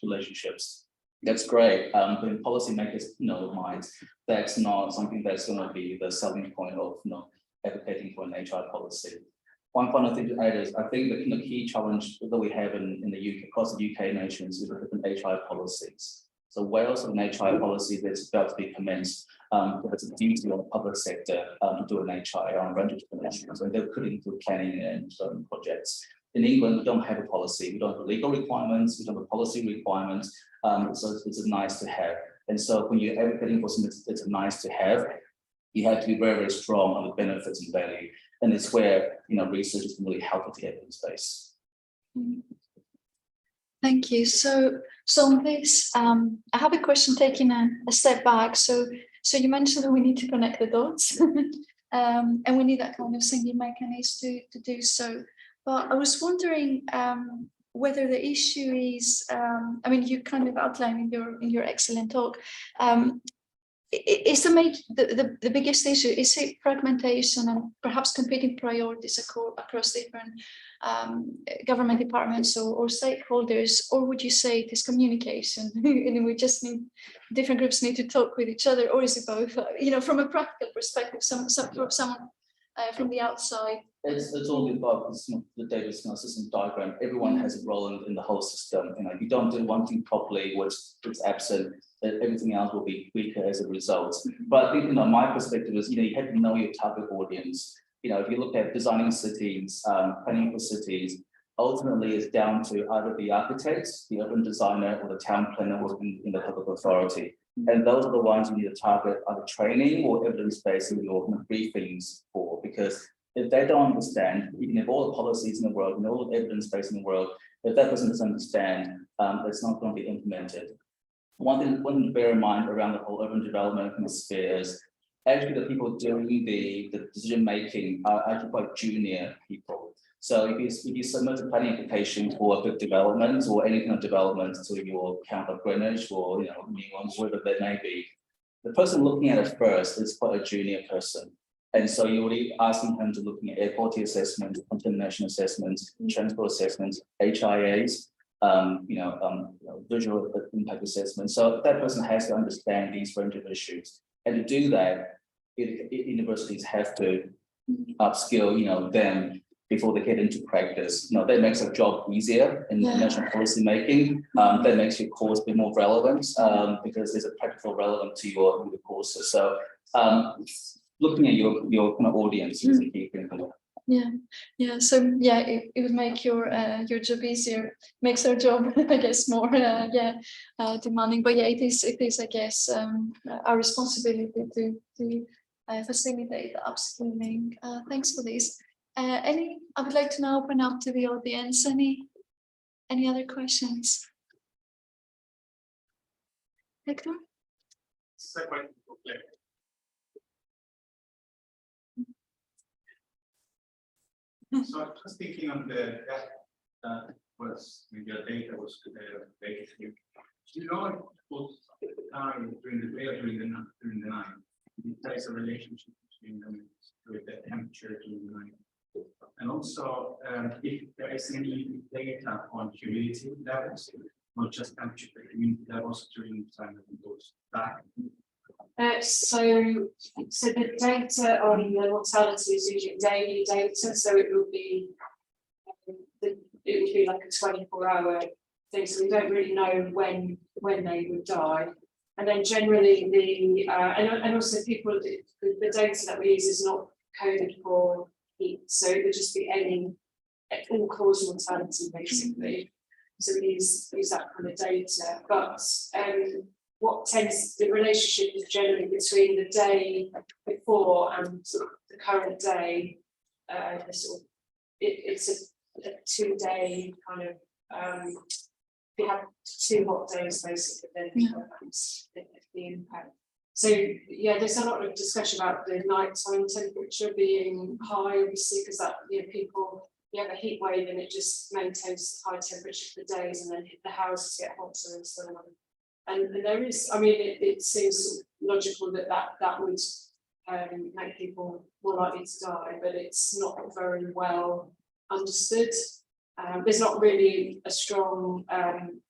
relationships. That's great, but in policymakers' minds, that's not something that's going to be the selling point of advocating for an HIA policy. One final thing to add is, I think the key challenge that we have in the UK, across the UK nations, is the different HIA policies. So Wales has an HIA policy that's about to be commenced. It's a duty on the public sector to do an HIA on a range of different issues, and they're putting into planning and certain projects. In England, we don't have a policy. We don't have legal requirements. We don't have policy requirements. So it's a nice to have. And so when you're advocating for something that's a nice to have, you have to be very, very strong on the benefits and value. And it's where research can really help with the evidence base. Thank you. So on this, I have a question taking a step back. So you mentioned that we need to connect the dots, and we need that kind of single mechanism to do so. But I was wondering whether the issue is, you kind of outlined in your excellent talk, is the biggest issue, is it fragmentation and perhaps competing priorities across different government departments or stakeholders, or would you say it is communication? And we just need, different groups need to talk with each other, or is it both? From a practical perspective, someone from the outside. It's all the above. The Davies system diagram. Everyone has a role in the whole system. If you don't do one thing properly, it's absent, everything else will be weaker as a result. But I think, my perspective is, you have to know your target audience. If you look at designing cities, planning for cities, ultimately it's down to either the architects, the urban designer, or the town planner working in the public authority. And those are the ones you need to target either training or evidence-based in your briefings for, because if they don't understand, even if all the policies in the world and all the evidence-based in the world, if that person doesn't understand, it's not going to be implemented. One thing to bear in mind around the whole urban development sphere is actually the people doing the decision-making are actually quite junior people. So if you submit a planning application for a big development or any kind of development to your Count of Greenwich or whatever that may be, the person looking at it first is quite a junior person. And so you're already asking him to looking at air quality assessments, contamination assessments, transport assessments, HIAs, visual impact assessments. So that person has to understand these range of issues. And to do that, universities have to upskill, them before they get into practice. That makes our job easier in national policy making. That makes your course be more relevant because there's a practical relevance to your courses. So looking at your kind of audience is a key thing. So it would make your job easier, makes our job I guess more demanding. But it is I guess our responsibility to facilitate the upskilling. Thanks for this. I would like to now open up to the audience. Any other questions? Hector? So I was thinking on the was when your data was basically, you know, what time during the day or during the night, there is a relationship between them with the temperature during the night. And also, if there is any data on humidity levels, not just temperature, but humidity levels during the time that it goes back. So the data on the mortality is usually daily data, so it will be like a 24-hour thing. So we don't really know when they would die. And then generally the and also people, the data that we use is not coded for heat, so it would just be any all-cause mortality basically. So we use that kind of data, but what tends, the relationship is generally between the day before and sort of the current day. It's a 2-day kind of. We have 2 hot days basically, then that's the impact. So yeah, there's a lot of discussion about the nighttime temperature being high, obviously, because that, you know, people, you have a heat wave and it just maintains high temperature for days, and then the houses get hotter and so on. And there is, I mean, it seems logical that would make people more likely to die, but it's not very well understood. There's not really a strong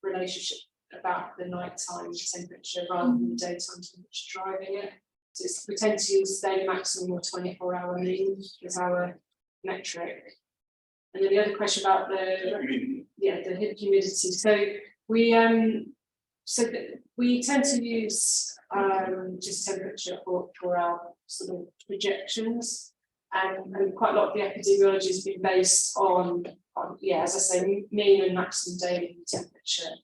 relationship about the nighttime temperature rather than the daytime temperature driving it. So we tend to use daily maximum or 24-hour mean as our metric. And then the other question about the humidity. So we tend to use just temperature for our sort of projections, and quite a lot of the epidemiology has been based on as I say, mean and maximum daily temperature.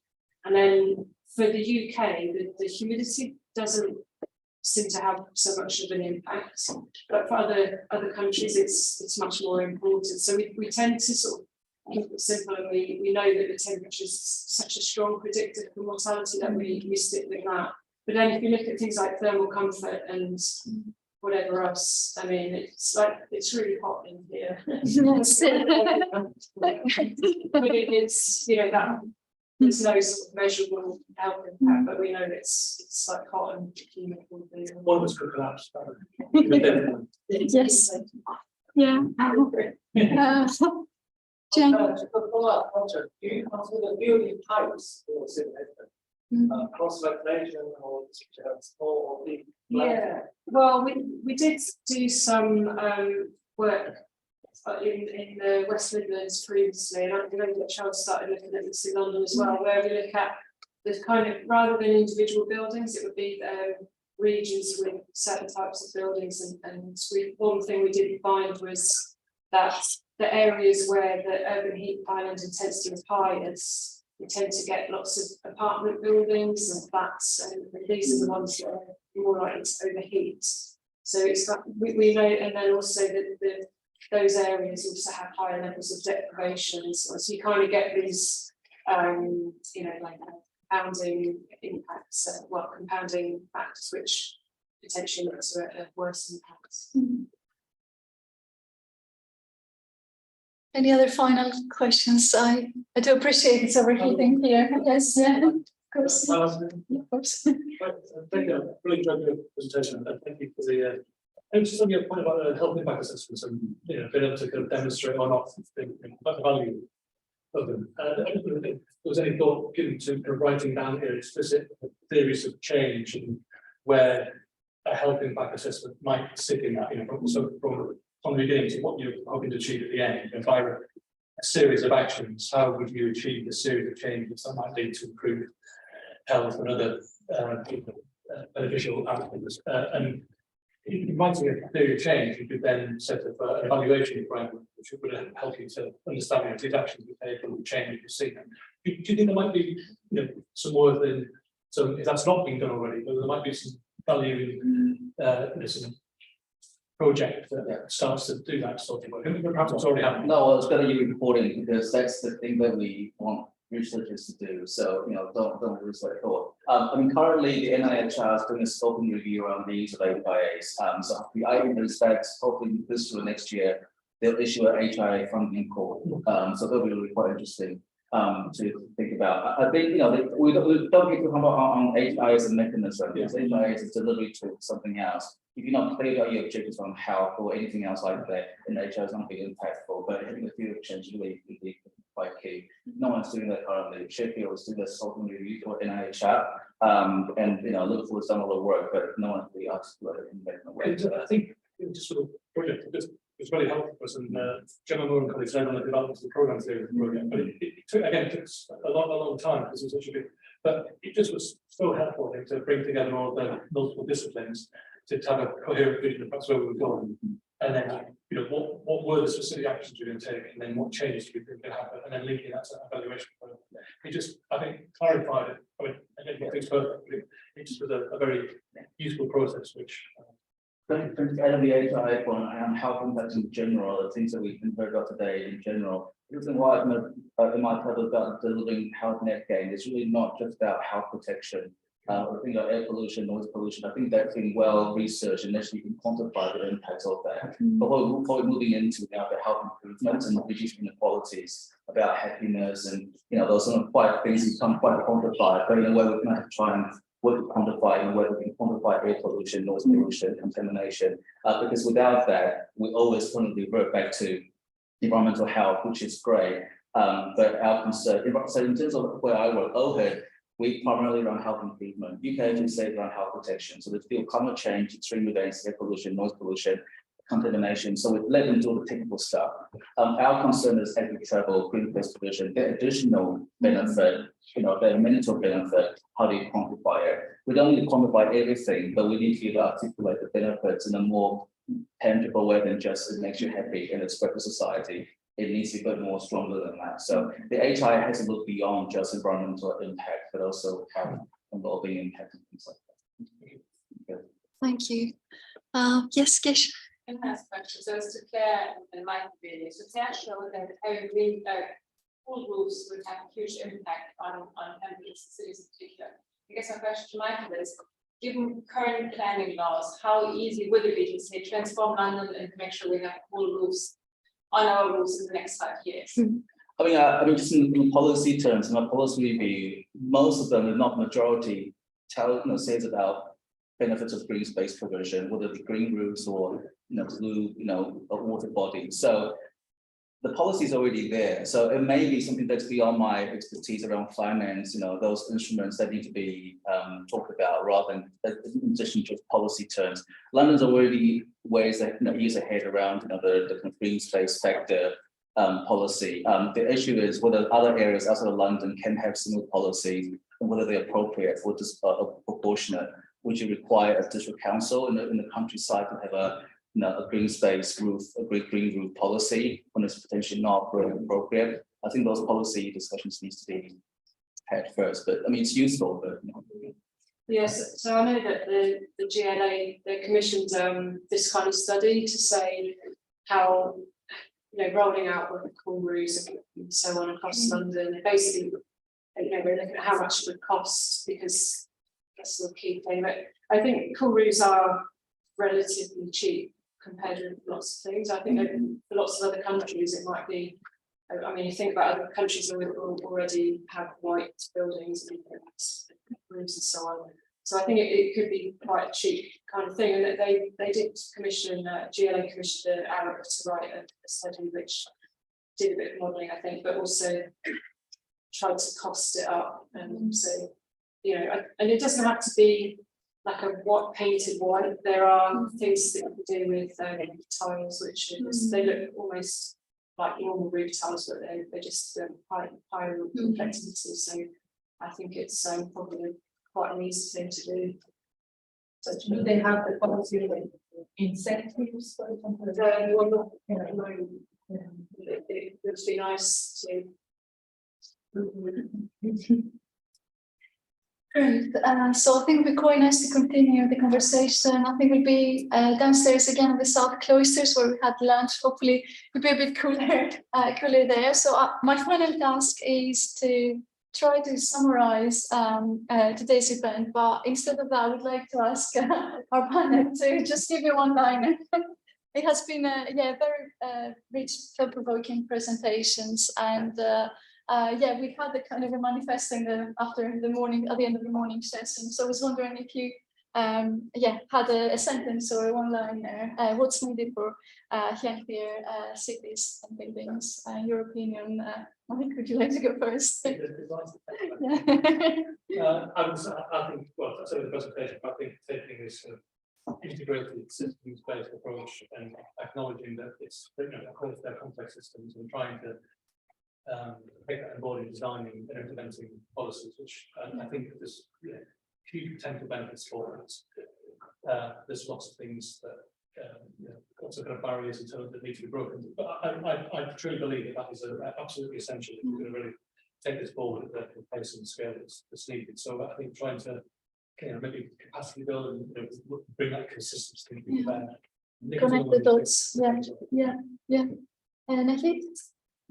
And then for the UK, the humidity doesn't seem to have so much of an impact, but for other countries, it's much more important. So we tend to sort of keep it simple, and we know that the temperature is such a strong predictor for mortality that we stick with that. But then if you look at things like thermal comfort and whatever else, I mean, it's really hot in here. Yes. But it's, you know, that there's no sort of measurable health impact, but we know it's like hot and humid. One of us could collapse. Yes. Yeah. Jen. To follow up, Roger, do you consider building types for simulation? Cross-ventilation or big? Yeah, well, we did do some work in the West Midlands previously, and I know that Charles started looking at this in London as well, where we look at the kind of, rather than individual buildings, it would be regions with certain types of buildings, and one thing we did find was that the areas where the urban heat island intensity was highest, we tend to get lots of apartment buildings and flats, and these are the ones that are more likely to overheat. So it's got, we know, and then also that those areas also have higher levels of deprivation. So you kind of get these, you know, like compounding impacts, compounding factors which potentially lead to a worse impact. Any other final questions? I do appreciate it's overheating here. Yes, of course. Of course. Thank you. Really enjoyed your presentation. Thank you for the. Just on your point about the health impact assessments and being able to kind of demonstrate or not the value of them. I don't think there was any thought given to kind of writing down here explicit theories of change and where a health impact assessment might sit in that. From the beginning to what you're hoping to achieve at the end, by a series of actions, how would you achieve a series of changes that might lead to improved health and other beneficial outcomes? And in writing a theory of change, you could then set up an evaluation framework, which would help you to understand if these actions we take and the change you've seen. Do you think there might be some more than, so if that's not being done already, but there might be some value in some project that starts to do that sort of work? Perhaps it's already happening. No, well, it's better you reporting because that's the thing that we want researchers to do. So, don't lose that thought. I mean, currently the NIHR is doing a scoping review around the use of HIAs. So the idea is that hopefully this year, next year, they'll issue a HIA funding call. So that'll be really quite interesting to think about. I think, we don't get to come on HIA as a mechanism, because HIA is a delivery to something else. If you're not clear about your objectives on health or anything else like that, then HIA is not being impactful, but having a few options really would be quite key. No one's doing that currently. Sheffield is doing the scoping review for NIHR, and Liverpool has done a lot of work, but no one's really articulated in that way. I think just sort of project it's very helpful for us, and Gemma Moore and colleagues led on the development of the programs there in the project. But it took a long time because it was such a big, but it just was so helpful, I think, to bring together all the multiple disciplines to have a coherent vision of that's where we were going. And then, what were the specific actions you're going to take, and then what changes do we think will happen, and then linking that to evaluation. It just, I think, clarified it. I mean, I don't think it's perfect, but it just was a very useful process, which. Out of the HIA one and health impacts in general, the things that we've heard about today in general. The reason why in my title about delivering health net gain is really not just about health protection. I think about air pollution, noise pollution. I think that's been well researched and actually you can quantify the impacts of that. But what we're moving into now about health improvements and reducing inequalities, about happiness, and those sort of quite things become quite quantified. But in a way, we're going to have to try and work to quantify and whether we can quantify air pollution, noise pollution, contamination. Because without that, we always going to revert back to environmental health, which is great. But our concern, so in terms of where I work, OHID, we primarily run health improvement. UK agencies run health protection. So they feel climate change, extreme events, air pollution, noise pollution, contamination. So we let them do the technical stuff. Our concern is as we travel, green space provision, the additional benefit, the mental benefit, how do you quantify it? We don't need to quantify everything, but we need to articulate the benefits in a more tangible way than just it makes you happy and it's better for society. It needs to be a bit more stronger than that. So the HIA has to look beyond just environmental impact, but also health and well-being impact and things like that. Thank you. Yes, Gish. Can I ask a question? So as to Claire and Mike really, so Claire showed that every pool roofs would have a huge impact on temperature cities in particular. I guess my question to Michael is, given current planning laws, how easy would it be to say transform London and make sure we have pool roofs on our roofs in the next 5 years? I mean, just in policy terms, in our policy review, most of them, if not majority, says about benefits of green space provision, whether it be green roofs or blue, water bodies. So the policy is already there. So it may be something that's beyond my expertise around finance, those instruments that need to be talked about rather than in addition to policy terms. London's already ways that years ahead around the green space factor policy. The issue is whether other areas outside of London can have similar policies and whether they're appropriate or just proportionate. Would you require a district council in the countryside to have a green space roof, a green roof policy when it's potentially not really appropriate? I think those policy discussions needs to be had first, but I mean it's useful. But yes, so I know that the GLA they commissioned this kind of study to say how rolling out what we call roofs and so on across London. Basically, we're looking at how much it would cost because that's the key thing. But I think cool roofs are relatively cheap compared with lots of things. I think for lots of other countries it might be. I mean, you think about other countries that already have white buildings and roofs and so on. So I think it could be quite a cheap kind of thing. And they did commission, GLA commissioned Arab to write a study which did a bit of modelling, I think, but also tried to cost it up. And so, and it doesn't have to be like a painted white. There are things that you can do with tiles, which they look almost like normal roof tiles, but they're just higher complexity. So I think it's probably quite an easy thing to do. So do they have the policy of incentives, for example? It would be nice to. Great. So I think it would be quite nice to continue the conversation. I think we'll be downstairs again in the South Cloisters where we had lunch. Hopefully it'll be a bit cooler, cooler there. So my final task is to try to summarize today's event. But instead of that, I would like to ask our panel to just give you one liner. It has been very rich, thought-provoking presentations, and yeah, we had the kind of a manifesting after the morning, at the end of the morning session. So I was wondering if you had a sentence or a one-liner, what's needed for healthier cities and buildings, your opinion. Mike, would you like to go first? I think, well, that's the presentation, but I think taking this integrated systems-based approach and acknowledging that it's, of course, they're complex systems, and trying to take that on board in designing and implementing policies, which I think there's huge potential benefits for us. There's lots of things that lots of kind of barriers in terms that need to be broken. But I truly believe that is absolutely essential if we're going to really take this forward at the pace and scale that's needed. So I think trying to maybe capacity build and bring that consistency to bear. Connect the dots. Yeah. And I think.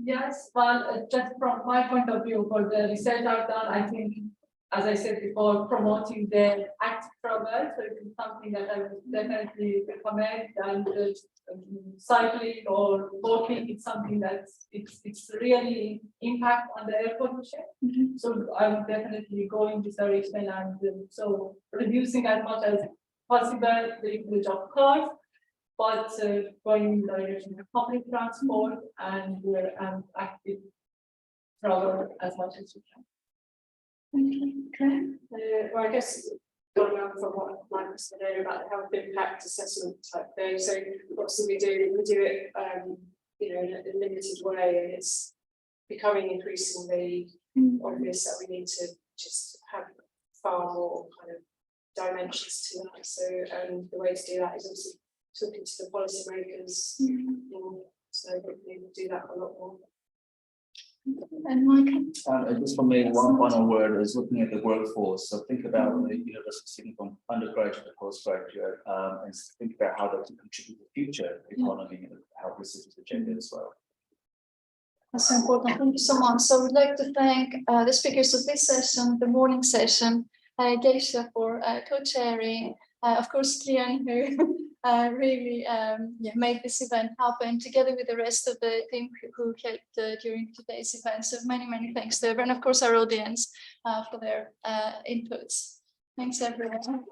Yes, well, just from my point of view, for the research I've done, I think, as I said before, promoting the active travel, so it's something that I would definitely recommend, and cycling or walking, it's something that it's really impact on the air pollution. So I would definitely go in this direction, and so reducing as much as possible the usage of cars, but going in the direction of public transport and active travel as much as we can. Well, I guess going on from what Mike was saying earlier about the health impact assessment type thing. So obviously we do it in a limited way, and it's becoming increasingly obvious that we need to just have far more kind of dimensions to that. So the way to do that is obviously talking to the policymakers, so hopefully we'll do that a lot more. And Mike? Just for me, one final word is looking at the workforce. So think about the university student from undergraduate to postgraduate, and think about how they can contribute to the future economy and how this is agenda as well. That's so important. Thank you so much. So we'd like to thank the speakers of this session, the morning session, Geisha for co-chairing, of course, Lian, who really made this event happen together with the rest of the team who helped during today's event. So many thanks to everyone, and of course our audience for their inputs. Thanks everyone.